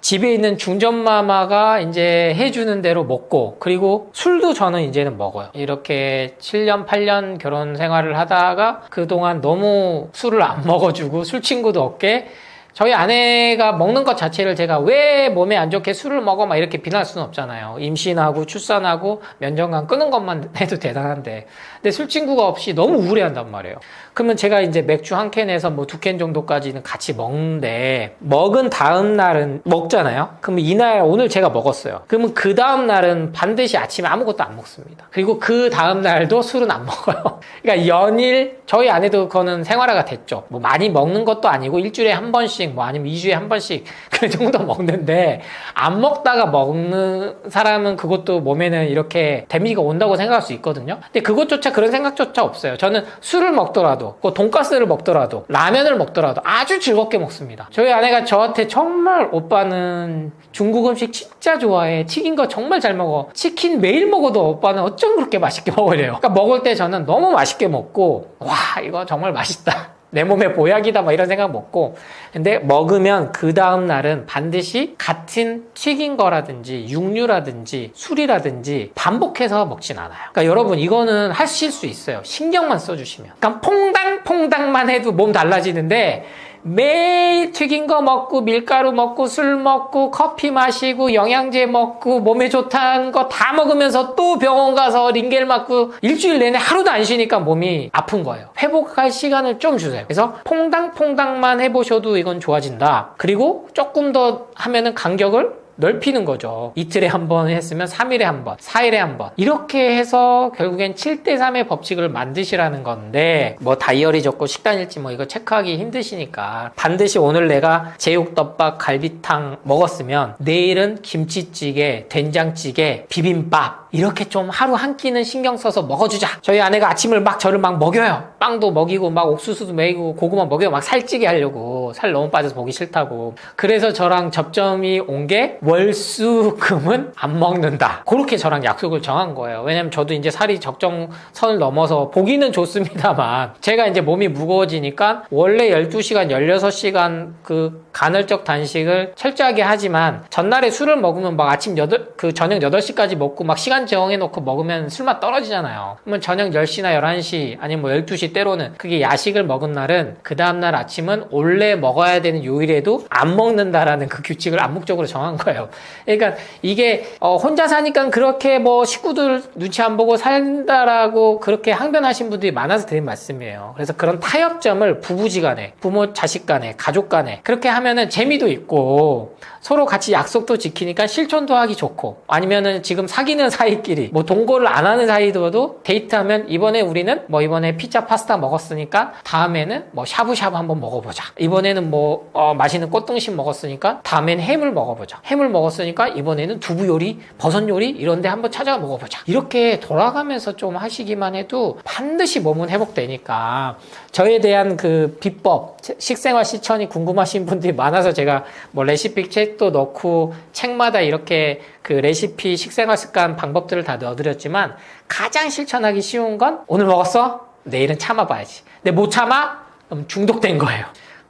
Speaker 3: 집에 있는 중전마마가 이제 해주는 대로 먹고, 그리고 술도 저는 이제는 먹어요. 이렇게 7년, 8년 결혼 생활을 하다가 그동안 너무 술을 안 먹어주고 술 친구도 없게, 저희 아내가 먹는 것 자체를 제가 왜 몸에 안 좋게 술을 먹어 막 이렇게 비난할 수는 없잖아요. 임신하고 출산하고 면전관 끄는 것만 해도 대단한데. 근데 술 친구가 없이 너무 우울해한단 말이에요. 그러면 제가 이제 맥주 한 캔에서 뭐 2캔 정도까지는 같이 먹는데, 먹은 다음 날은 먹잖아요. 그러면 이날 오늘 제가 먹었어요. 그러면 그 다음 날은 반드시 아침에 아무것도 안 먹습니다. 그리고 그 다음 날도 술은 안 먹어요. 그러니까 연일, 저희 아내도 그거는 생활화가 됐죠. 뭐 많이 먹는 것도 아니고 일주일에 한 번씩 뭐 아니면 2주에 한 번씩 그 정도 먹는데, 안 먹다가 먹는 사람은 그것도 몸에는 이렇게 데미지가 온다고 생각할 수 있거든요. 근데 그것조차, 그런 생각조차 없어요. 저는 술을 먹더라도, 돈가스를 먹더라도, 라면을 먹더라도 아주 즐겁게 먹습니다. 저희 아내가 저한테 정말 오빠는 중국 음식 진짜 좋아해. 튀긴 거 정말 잘 먹어. 치킨 매일 먹어도 오빠는 어쩜 그렇게 맛있게 먹으래요. 그러니까 먹을 때 저는 너무 맛있게 먹고, 와, 이거 정말 맛있다. 내 몸에 보약이다 막 이런 생각 먹고. 근데 먹으면 그 다음 날은 반드시 같은 튀긴 거라든지 육류라든지 술이라든지 반복해서 먹진 않아요. 그러니까 여러분, 이거는 하실 수 있어요. 신경만 써주시면. 그러니까 퐁당퐁당만 해도 몸 달라지는데, 매일 튀긴 거 먹고 밀가루 먹고 술 먹고 커피 마시고 영양제 먹고 몸에 좋다는 거 다 먹으면서 또 병원 가서 링겔 맞고 일주일 내내 하루도 안 쉬니까 몸이 아픈 거예요. 회복할 시간을 좀 주세요. 그래서 퐁당퐁당만 해보셔도 이건 좋아진다. 그리고 조금 더 하면은 간격을 넓히는 거죠. 이틀에 한 번 했으면 3일에 한 번, 4일에 한 번. 이렇게 해서 결국엔 7대3의 법칙을 만드시라는 건데, 뭐 다이어리 적고 식단 일지 뭐 이거 체크하기 힘드시니까 반드시 오늘 내가 제육덮밥, 갈비탕 먹었으면 내일은 김치찌개, 된장찌개, 비빔밥 이렇게 좀 하루 한 끼는 신경 써서 먹어주자. 저희 아내가 아침을 저를 막 먹여요. 빵도 먹이고 막 옥수수도 먹이고 고구마 먹여요. 막 살찌게 하려고. 살 너무 빠져서 보기 싫다고. 그래서 저랑 접점이 온 게 월수금은 안 먹는다. 그렇게 저랑 약속을 정한 거예요. 왜냐면 저도 이제 살이 적정선을 넘어서 보기는 좋습니다만 제가 이제 몸이 무거워지니까 원래 12시간, 16시간 그 간헐적 단식을 철저하게 하지만 전날에 술을 먹으면 막 아침 저녁 8시까지 먹고 막 시간 정해놓고 먹으면 술맛 떨어지잖아요. 그러면 저녁 10시나 11시 아니면 뭐 12시 때로는 그게 야식을 먹은 날은 그 다음날 아침은 원래 먹어야 되는 요일에도 안 먹는다라는 그 규칙을 암묵적으로 정한 거예요. 그러니까 이게 혼자 사니까 그렇게 뭐 식구들 눈치 안 보고 산다라고 그렇게 항변하신 분들이 많아서 드린 말씀이에요. 그래서 그런 타협점을 부부지간에, 부모 자식간에, 가족간에 그렇게 하면은 재미도 있고 서로 같이 약속도 지키니까 실천도 하기 좋고, 아니면은 지금 사귀는 사이 사이끼리 뭐 동거를 안 하는 사이도 데이트하면 이번에 피자 파스타 먹었으니까 다음에는 뭐 샤브샤브 한번 먹어보자. 이번에는 뭐 맛있는 꽃등심 먹었으니까 다음에는 해물 먹어보자. 해물 먹었으니까 이번에는 두부 요리, 버섯 요리 이런 데 한번 찾아가 먹어보자. 이렇게 돌아가면서 좀 하시기만 해도 반드시 몸은 회복되니까 저에 대한 그 비법, 식생활 실천이 궁금하신 분들이 많아서 제가 뭐 레시피 책도 넣고 책마다 이렇게 그 레시피 식생활 습관 방법들을 다 넣어드렸지만 가장 실천하기 쉬운 건 오늘 먹었어? 내일은 참아봐야지. 근데 못 참아? 그럼 중독된 거예요.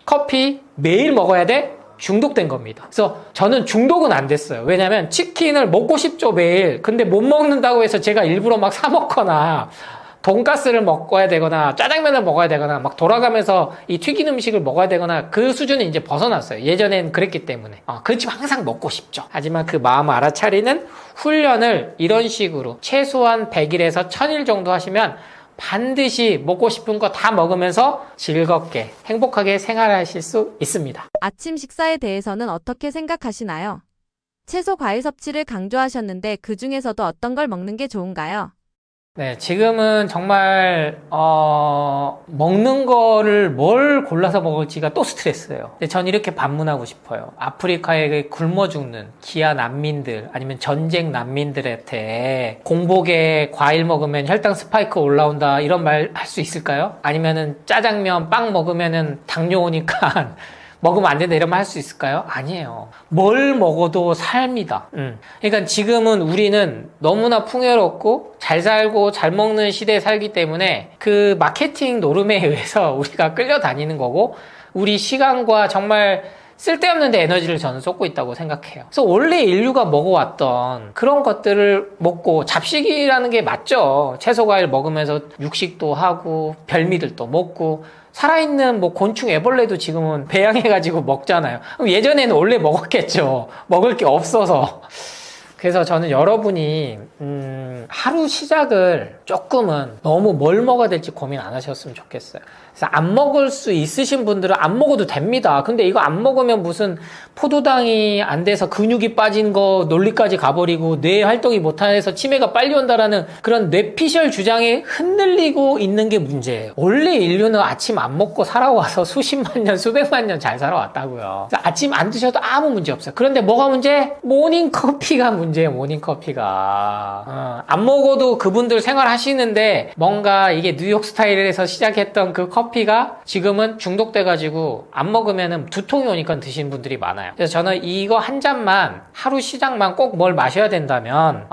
Speaker 3: 커피 매일 먹어야 돼? 중독된 겁니다. 그래서 저는 중독은 안 됐어요. 왜냐면 치킨을 먹고 싶죠, 매일. 근데 못 먹는다고 해서 제가 일부러 막 사 먹거나 돈가스를 먹어야 되거나 짜장면을 먹어야 되거나 막 돌아가면서 이 튀긴 음식을 먹어야 되거나 그 수준은 이제 벗어났어요. 예전엔 그랬기 때문에. 그렇지만 항상 먹고 싶죠. 하지만 그 마음을 알아차리는 훈련을 이런 식으로 최소한 100일에서 1000일 정도 하시면 반드시 먹고 싶은 거 다 먹으면서 즐겁게 행복하게 생활하실 수 있습니다.
Speaker 2: 아침 식사에 대해서는 어떻게 생각하시나요? 채소 과일 섭취를 강조하셨는데 그 중에서도 어떤 걸 먹는 게 좋은가요?
Speaker 3: 네, 지금은 정말 먹는 거를 뭘 골라서 먹을지가 또 스트레스예요. 근데 전 이렇게 반문하고 싶어요. 아프리카에 굶어 죽는 기아 난민들 아니면 전쟁 난민들한테 공복에 과일 먹으면 혈당 스파이크 올라온다 이런 말 할 수 있을까요? 아니면은 짜장면 빵 먹으면은 당뇨 오니까 먹으면 안 된다 이런 말 할 수 있을까요? 아니에요. 뭘 먹어도 삶이다. 그러니까 지금은 우리는 너무나 풍요롭고 잘 살고 잘 먹는 시대에 살기 때문에 그 마케팅 노름에 의해서 우리가 끌려다니는 거고 우리 시간과 정말 쓸데없는 데 에너지를 저는 쏟고 있다고 생각해요. 그래서 원래 인류가 먹어왔던 그런 것들을 먹고 잡식이라는 게 맞죠. 채소 과일 먹으면서 육식도 하고 별미들도 먹고 살아있는 뭐 곤충 애벌레도 지금은 배양해가지고 먹잖아요. 그럼 예전에는 원래 먹었겠죠. 먹을 게 없어서. 그래서 저는 여러분이 하루 시작을 조금은 너무 뭘 먹어야 될지 고민 안 하셨으면 좋겠어요. 그래서 안 먹을 수 있으신 분들은 안 먹어도 됩니다. 근데 이거 안 먹으면 무슨 포도당이 안 돼서 근육이 빠진 거 논리까지 가버리고 뇌 활동이 못해서 치매가 빨리 온다라는 그런 뇌피셜 주장에 흔들리고 있는 게 문제예요. 원래 인류는 아침 안 먹고 살아와서 수십만 년, 수백만 년 잘 살아왔다고요. 아침 안 드셔도 아무 문제 없어요. 그런데 뭐가 문제? 모닝커피가 문제예요. 모닝커피가. 안 먹어도 그분들 생활하시는데 뭔가 이게 뉴욕 스타일에서 시작했던 그 커피가 지금은 중독돼가지고 안 먹으면 두통이 오니까 드시는 분들이 많아요. 그래서 저는 이거 한 잔만 하루 시작만 꼭 뭘 마셔야 된다면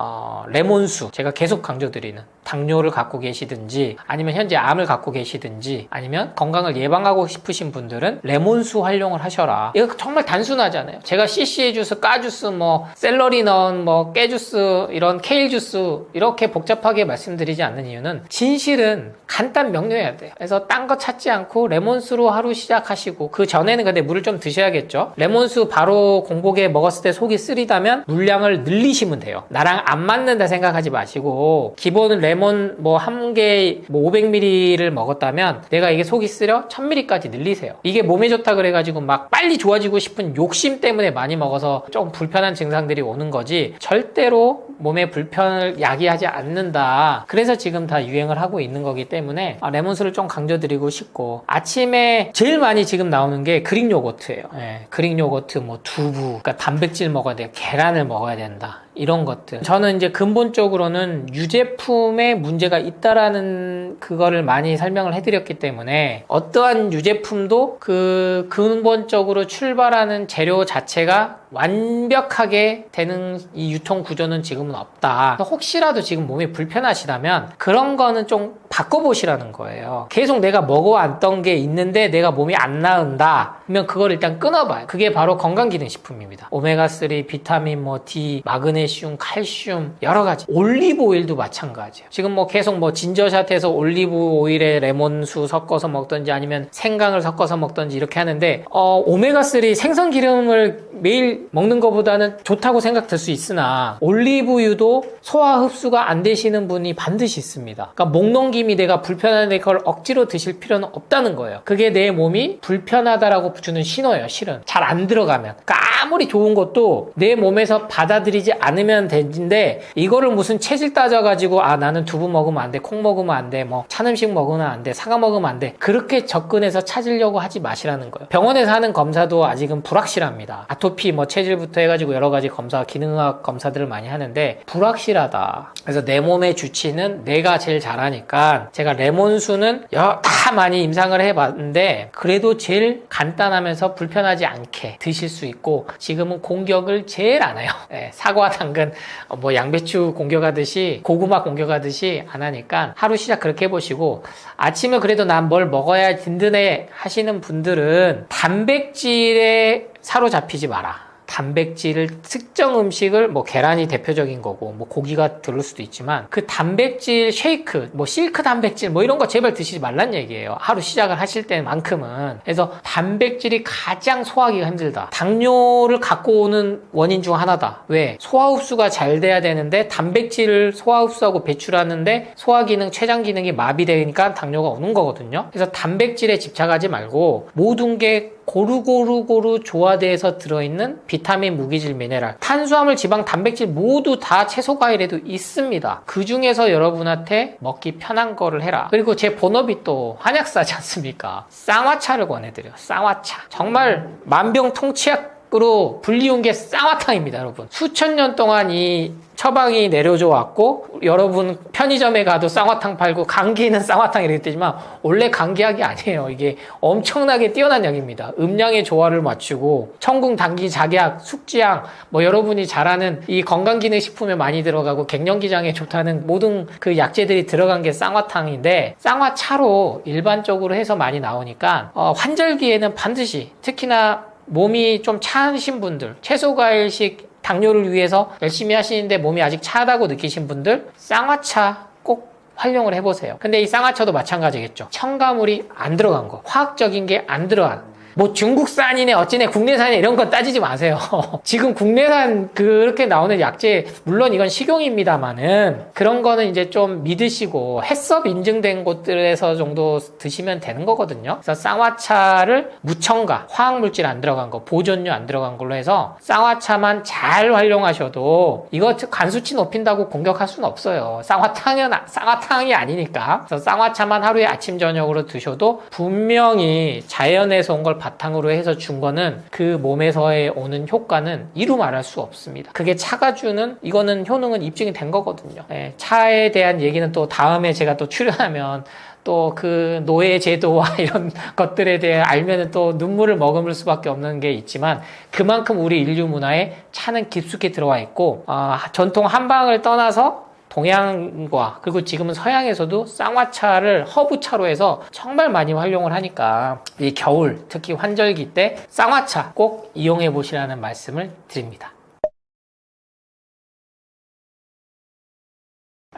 Speaker 3: 레몬수 제가 계속 강조드리는 당뇨를 갖고 계시든지 아니면 현재 암을 갖고 계시든지 아니면 건강을 예방하고 싶으신 분들은 레몬수 활용을 하셔라. 이거 정말 단순하잖아요. 제가 CCA 주스, 까 주스, 뭐 샐러리 넣은 뭐 깨 주스, 이런 케일 주스 이렇게 복잡하게 말씀드리지 않는 이유는 진실은 간단 명료해야 돼요. 그래서 딴 거 찾지 않고 레몬수로 하루 시작하시고 그 전에는 근데 물을 좀 드셔야겠죠. 레몬수 바로 공복에 먹었을 때 속이 쓰리다면 물량을 늘리시면 돼요. 나랑 안 맞는다 생각하지 마시고 기본 레몬 뭐 한 개 뭐 500ml를 먹었다면 내가 이게 속이 쓰려 1000ml까지 늘리세요. 이게 몸에 좋다 그래가지고 막 빨리 좋아지고 싶은 욕심 때문에 많이 먹어서 좀 불편한 증상들이 오는 거지 절대로 몸에 불편을 야기하지 않는다. 그래서 지금 다 유행을 하고 있는 거기 때문에 레몬수를 좀 강조드리고 싶고 아침에 제일 많이 지금 나오는 게 그릭 요거트예요. 그릭 요거트 뭐 두부 그러니까 단백질 먹어야 돼요. 계란을 먹어야 된다. 이런 것들. 저는 이제 근본적으로는 유제품에 문제가 있다라는 그거를 많이 설명을 해드렸기 때문에 어떠한 유제품도 그 근본적으로 출발하는 재료 자체가 완벽하게 되는 이 유통 구조는 지금은 없다. 혹시라도 지금 몸이 불편하시다면 그런 거는 좀 바꿔보시라는 거예요. 계속 내가 먹어왔던 게 있는데 내가 몸이 안 나은다. 그러면 그걸 일단 끊어봐요. 그게 바로 건강기능식품입니다. 오메가3, 비타민, 뭐 D, 마그네슘, 칼슘 여러 가지. 올리브 오일도 마찬가지예요. 지금 뭐 계속 뭐 진저샷해서 올리브 오일에 레몬수 섞어서 먹던지 아니면 생강을 섞어서 먹던지 이렇게 하는데 오메가3 생선 기름을 매일 매일 먹는 것보다는 좋다고 생각될 수 있으나 올리브유도 소화 흡수가 안 되시는 분이 반드시 있습니다. 그러니까 목 넘김이 내가 불편한데 그걸 억지로 드실 필요는 없다는 거예요. 그게 내 몸이 불편하다라고 주는 신호예요. 실은 잘 안 들어가면. 그러니까 아무리 좋은 것도 내 몸에서 받아들이지 않으면 되는데 이거를 무슨 체질 따져가지고 나는 두부 먹으면 안 돼, 콩 먹으면 안 돼, 뭐 찬 음식 먹으면 안 돼, 사과 먹으면 안 돼, 그렇게 접근해서 찾으려고 하지 마시라는 거예요. 병원에서 하는 검사도 아직은 불확실합니다. 아토피 뭐 체질부터 해가지고 여러 가지 검사, 기능학 검사들을 많이 하는데 불확실하다. 그래서 내 몸의 주치는 내가 제일 잘하니까 제가 레몬수는 다 많이 임상을 해봤는데 그래도 제일 간단하면서 불편하지 않게 드실 수 있고 지금은 공격을 제일 안 해요. 사과, 당근, 뭐 양배추 공격하듯이 고구마 공격하듯이 안 하니까 하루 시작 그렇게 해보시고 아침에 그래도 난 뭘 먹어야 든든해 하시는 분들은 단백질에 사로잡히지 마라. 단백질을 특정 음식을 뭐 계란이 대표적인 거고 뭐 고기가 들을 수도 있지만 그 단백질 쉐이크 뭐 실크 단백질 뭐 이런 거 제발 드시지 말란 얘기예요. 하루 시작을 하실 때만큼은. 그래서 단백질이 가장 소화하기가 힘들다. 당뇨를 갖고 오는 원인 중 하나다. 왜? 소화 흡수가 잘 돼야 되는데 단백질을 소화 흡수하고 배출하는데 소화 기능, 췌장 기능이 마비되니까 당뇨가 오는 거거든요. 그래서 단백질에 집착하지 말고 모든 게 고루고루 조화돼서 들어있는 비타민, 무기질, 미네랄, 탄수화물, 지방, 단백질 모두 다 채소 과일에도 있습니다. 그 중에서 여러분한테 먹기 편한 거를 해라. 그리고 제 본업이 또 한약사지 않습니까? 쌍화차를 권해드려요. 쌍화차. 정말 만병통치약으로 불리운 게 쌍화탕입니다, 여러분. 수천 년 동안 이 처방이 내려져 왔고 여러분 편의점에 가도 쌍화탕 팔고 감기는 쌍화탕 이렇게 되지만 원래 감기약이 아니에요. 이게 엄청나게 뛰어난 약입니다. 음양의 조화를 맞추고 청궁, 당기, 작약, 숙지향 뭐 여러분이 잘 아는 이 건강기능식품에 많이 들어가고 갱년기장에 좋다는 모든 그 약재들이 들어간 게 쌍화탕인데 쌍화차로 일반적으로 해서 많이 나오니까 환절기에는 반드시 특히나 몸이 좀 차신 분들 채소과일식 당뇨를 위해서 열심히 하시는데 몸이 아직 차다고 느끼신 분들 쌍화차 꼭 활용을 해보세요. 근데 이 쌍화차도 마찬가지겠죠. 첨가물이 안 들어간 거, 화학적인 게 안 들어간 뭐 중국산이네 어찌네 국내산이네 이런 거 따지지 마세요. 지금 국내산 그렇게 나오는 약재 물론 이건 식용입니다만은 그런 거는 이제 좀 믿으시고 해썹 인증된 곳들에서 정도 드시면 되는 거거든요. 그래서 쌍화차를 무첨가 화학물질 안 들어간 거 보존료 안 들어간 걸로 해서 쌍화차만 잘 활용하셔도 이거 간수치 높인다고 공격할 수는 없어요. 쌍화탕이 아니니까. 그래서 쌍화차만 하루에 아침 저녁으로 드셔도 분명히 자연에서 온 걸 바탕으로 해서 준 거는 그 몸에서의 오는 효과는 이루 말할 수 없습니다. 그게 차가 주는 이거는 효능은 입증이 된 거거든요. 차에 대한 얘기는 또 다음에 제가 또 출연하면 또 그 노예 제도와 이런 것들에 대해 알면은 또 눈물을 머금을 수밖에 없는 게 있지만 그만큼 우리 인류 문화에 차는 깊숙이 들어와 있고 전통 한방을 떠나서 동양과 그리고 지금은 서양에서도 쌍화차를 허브차로 해서 정말 많이 활용을 하니까 이 겨울 특히 환절기 때 쌍화차 꼭 이용해 보시라는 말씀을 드립니다.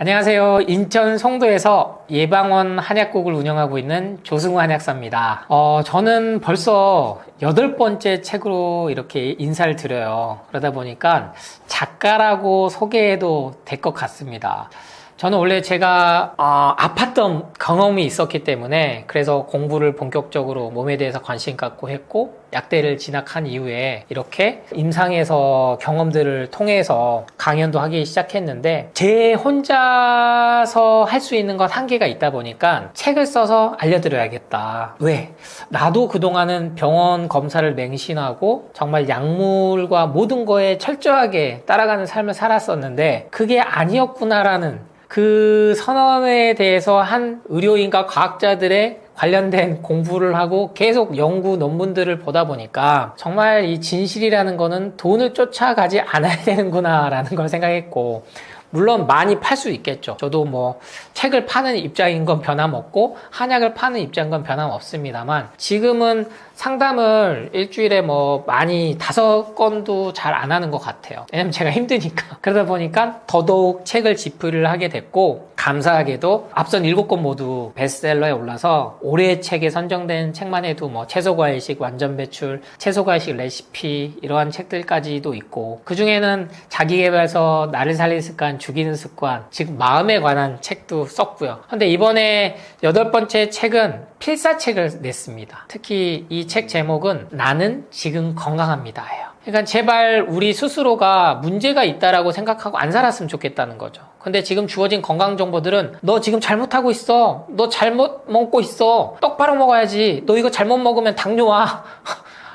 Speaker 3: 안녕하세요. 인천 송도에서 예방원 한약국을 운영하고 있는 조승우 한약사입니다. 저는 벌써 8번째 책으로 이렇게 인사를 드려요. 그러다 보니까 작가라고 소개해도 될 것 같습니다. 저는 원래 제가 아팠던 경험이 있었기 때문에 그래서 공부를 본격적으로 몸에 대해서 관심 갖고 했고 약대를 진학한 이후에 이렇게 임상에서 경험들을 통해서 강연도 하기 시작했는데 제 혼자서 할 수 있는 건 한계가 있다 보니까 책을 써서 알려드려야겠다. 왜? 나도 그동안은 병원 검사를 맹신하고 정말 약물과 모든 거에 철저하게 따라가는 삶을 살았었는데 그게 아니었구나라는 그 선언에 대해서 한 의료인과 과학자들의 관련된 공부를 하고 계속 연구 논문들을 보다 보니까 정말 이 진실이라는 거는 돈을 쫓아가지 않아야 되는구나라는 걸 생각했고 물론 많이 팔 수 있겠죠. 저도 뭐 책을 파는 입장인 건 변함없고 한약을 파는 입장인 건 변함없습니다만 지금은 상담을 일주일에 뭐 많이 5건도 잘 안 하는 것 같아요. 왜냐면 제가 힘드니까. 그러다 보니까 더더욱 책을 집필을 하게 됐고 감사하게도 앞선 7권 모두 베스트셀러에 올라서 올해의 책에 선정된 책만 해도 뭐 채소과일식 완전 배출, 채소과일식 레시피 이러한 책들까지도 있고, 그 중에는 자기계발서, 나를 살리는 습관, 죽이는 습관, 즉 마음에 관한 책도 썼고요. 근데 이번에 8번째 책은 필사책을 냈습니다. 특히 이 책 제목은 나는 지금 건강합니다예요. 그러니까 제발 우리 스스로가 문제가 있다라고 생각하고 안 살았으면 좋겠다는 거죠. 근데 지금 주어진 건강 정보들은 너 지금 잘못하고 있어. 너 잘못 먹고 있어. 똑바로 먹어야지. 너 이거 잘못 먹으면 당뇨 와.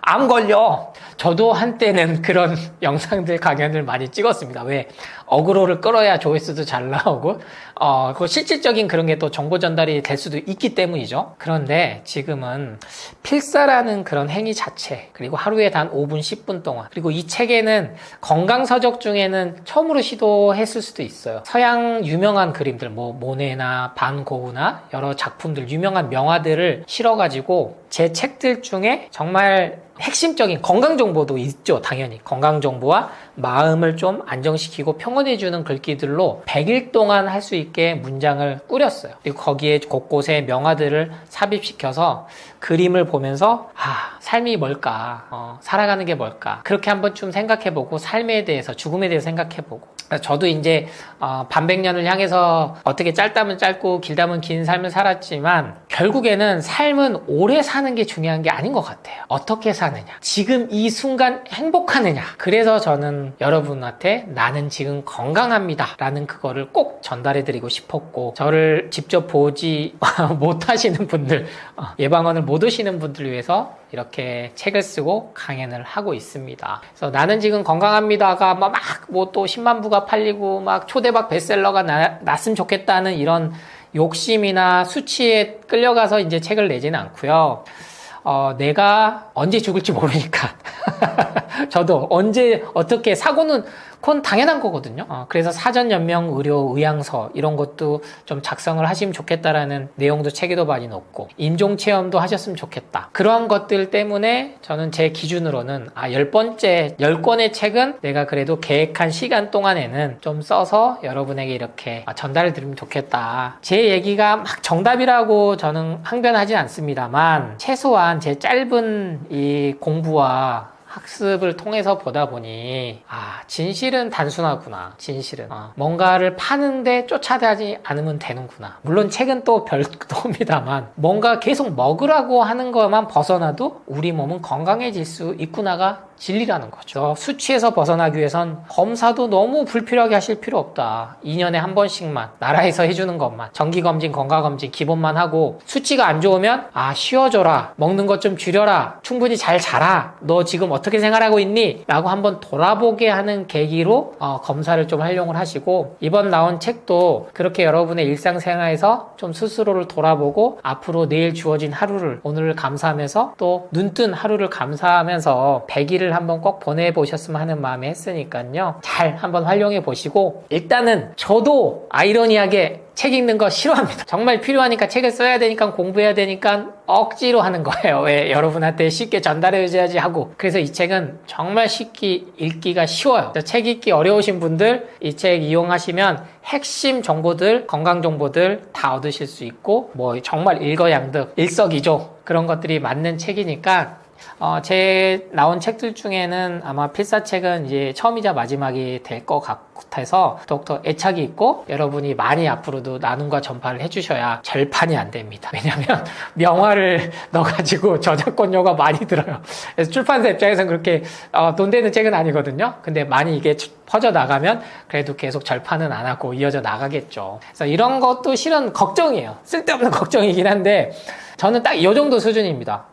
Speaker 3: 암 걸려. 저도 한때는 그런 영상들 강연을 많이 찍었습니다. 왜? 어그로를 끌어야 조회수도 잘 나오고, 그 실질적인 그런 게 또 정보 전달이 될 수도 있기 때문이죠. 그런데 지금은 필사라는 그런 행위 자체, 그리고 하루에 단 5분, 10분 동안, 그리고 이 책에는 건강서적 중에는 처음으로 시도했을 수도 있어요. 서양 유명한 그림들, 뭐 모네나 반 고흐나 여러 작품들, 유명한 명화들을 실어가지고 제 책들 중에 정말 핵심적인 건강 정보도 있죠. 당연히 건강 정보와 마음을 좀 안정시키고 평온해주는 글귀들로 100일 동안 할 수 있게 문장을 꾸렸어요. 그리고 거기에 곳곳에 명화들을 삽입시켜서 그림을 보면서 삶이 뭘까, 살아가는 게 뭘까, 그렇게 한 번쯤 생각해보고 삶에 대해서, 죽음에 대해서 생각해보고, 저도 이제 반백년을 향해서 어떻게 짧다면 짧고 길다면 긴 삶을 살았지만 결국에는 삶은 오래 사는 게 중요한 게 아닌 것 같아요. 어떻게 사느냐, 지금 이 순간 행복하느냐. 그래서 저는 여러분한테 나는 지금 건강합니다 라는 그거를 꼭 전달해드리고 싶었고, 저를 직접 보지 못하시는 분들, 예방원을 못 오시는 분들을 위해서 이렇게 책을 쓰고 강연을 하고 있습니다. 그래서 나는 지금 건강합니다가 막 뭐 또 10만 부가 팔리고 막 초대박 베스트셀러가 났으면 좋겠다는 이런 욕심이나 수치에 끌려가서 이제 책을 내지는 않고요. 내가 언제 죽을지 모르니까 저도 언제 어떻게, 사고는 그건 당연한 거거든요. 그래서 사전 연명 의료 의향서 이런 것도 좀 작성을 하시면 좋겠다라는 내용도 책에도 많이 넣고, 임종 체험도 하셨으면 좋겠다. 그러한 것들 때문에 저는 제 기준으로는 10권의 책은 내가 그래도 계획한 시간 동안에는 좀 써서 여러분에게 이렇게 전달을 드리면 좋겠다. 제 얘기가 막 정답이라고 저는 항변하지 않습니다만, 최소한 제 짧은 이 공부와 학습을 통해서 보다 보니 진실은 단순하구나. 진실은 뭔가를 파는데 쫓아다니지 않으면 되는구나. 물론 책은 또 별도입니다만 뭔가 계속 먹으라고 하는 것만 벗어나도 우리 몸은 건강해질 수 있구나가 진리라는 거죠. 수치에서 벗어나기 위해선 검사도 너무 불필요하게 하실 필요 없다. 2년에 한 번씩만 나라에서 해주는 것만, 정기검진, 건강검진 기본만 하고, 수치가 안 좋으면 쉬어줘라, 먹는 것 좀 줄여라, 충분히 잘 자라, 너 지금 어떻게 생활하고 있니? 라고 한번 돌아보게 하는 계기로 검사를 좀 활용을 하시고, 이번 나온 책도 그렇게 여러분의 일상생활에서 좀 스스로를 돌아보고 앞으로 내일 주어진 하루를, 오늘을 감사하면서 또 눈뜬 하루를 감사하면서 100일을 한번 꼭 보내보셨으면 하는 마음에 했으니까요. 잘 한번 활용해 보시고, 일단은 저도 아이러니하게 책 읽는 거 싫어합니다. 정말 필요하니까 책을 써야 되니까 공부해야 되니까 억지로 하는 거예요. 왜? 여러분한테 쉽게 전달해줘야지 하고. 그래서 이 책은 정말 쉽게 읽기가 쉬워요. 책 읽기 어려우신 분들 이 책 이용하시면 핵심 정보들, 건강 정보들 다 얻으실 수 있고, 뭐 정말 일거양득, 일석이조 그런 것들이 맞는 책이니까 제 나온 책들 중에는 아마 필사책은 이제 처음이자 마지막이 될 것 같아서 더욱더 애착이 있고, 여러분이 많이 앞으로도 나눔과 전파를 해주셔야 절판이 안 됩니다. 왜냐면 명화를 넣어가지고 저작권료가 많이 들어요. 그래서 출판사 입장에서는 그렇게 돈 되는 책은 아니거든요. 근데 많이 이게 퍼져나가면 그래도 계속 절판은 안 하고 이어져 나가겠죠. 그래서 이런 것도 실은 걱정이에요. 쓸데없는 걱정이긴 한데 저는 딱 이 정도 수준입니다.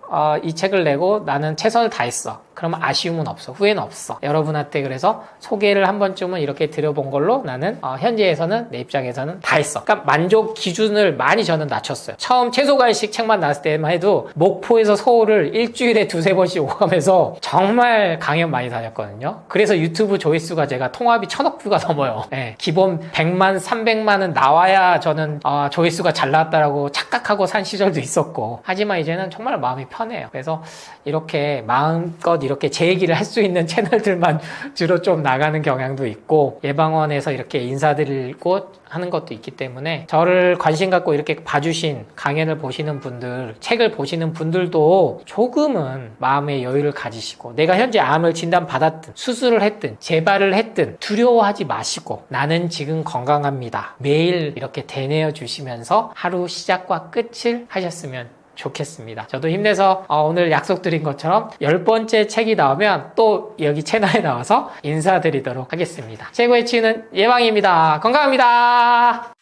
Speaker 3: 이 책을 내고 나는 최선을 다했어. 그러면 아쉬움은 없어. 후회는 없어. 여러분한테 그래서 소개를 한 번쯤은 이렇게 드려본 걸로 나는 현재에서는 내 입장에서는 다 했어. 그러니까 만족 기준을 많이 저는 낮췄어요. 처음 채소과일식 책만 나왔을 때만 해도 목포에서 서울을 일주일에 2-3번씩 오가면서 정말 강연 많이 다녔거든요. 그래서 유튜브 조회수가 제가 통합이 1000억 뷰가 넘어요. 네, 기본 100만, 300만은 나와야 저는 조회수가 잘 나왔다라고 착각하고 산 시절도 있었고, 하지만 이제는 정말 마음이 편해요. 편해요. 그래서 이렇게 마음껏 이렇게 제 얘기를 할 수 있는 채널들만 주로 좀 나가는 경향도 있고, 예방원에서 이렇게 인사드리고 하는 것도 있기 때문에 저를 관심 갖고 이렇게 봐주신, 강연을 보시는 분들, 책을 보시는 분들도 조금은 마음의 여유를 가지시고, 내가 현재 암을 진단받았든 수술을 했든 재발을 했든 두려워하지 마시고, 나는 지금 건강합니다, 매일 이렇게 되뇌어 주시면서 하루 시작과 끝을 하셨으면 좋겠습니다. 저도 힘내서 오늘 약속드린 것처럼 10번째 책이 나오면 또 여기 채널에 나와서 인사드리도록 하겠습니다. 최고의 치유는 예방입니다. 건강합니다.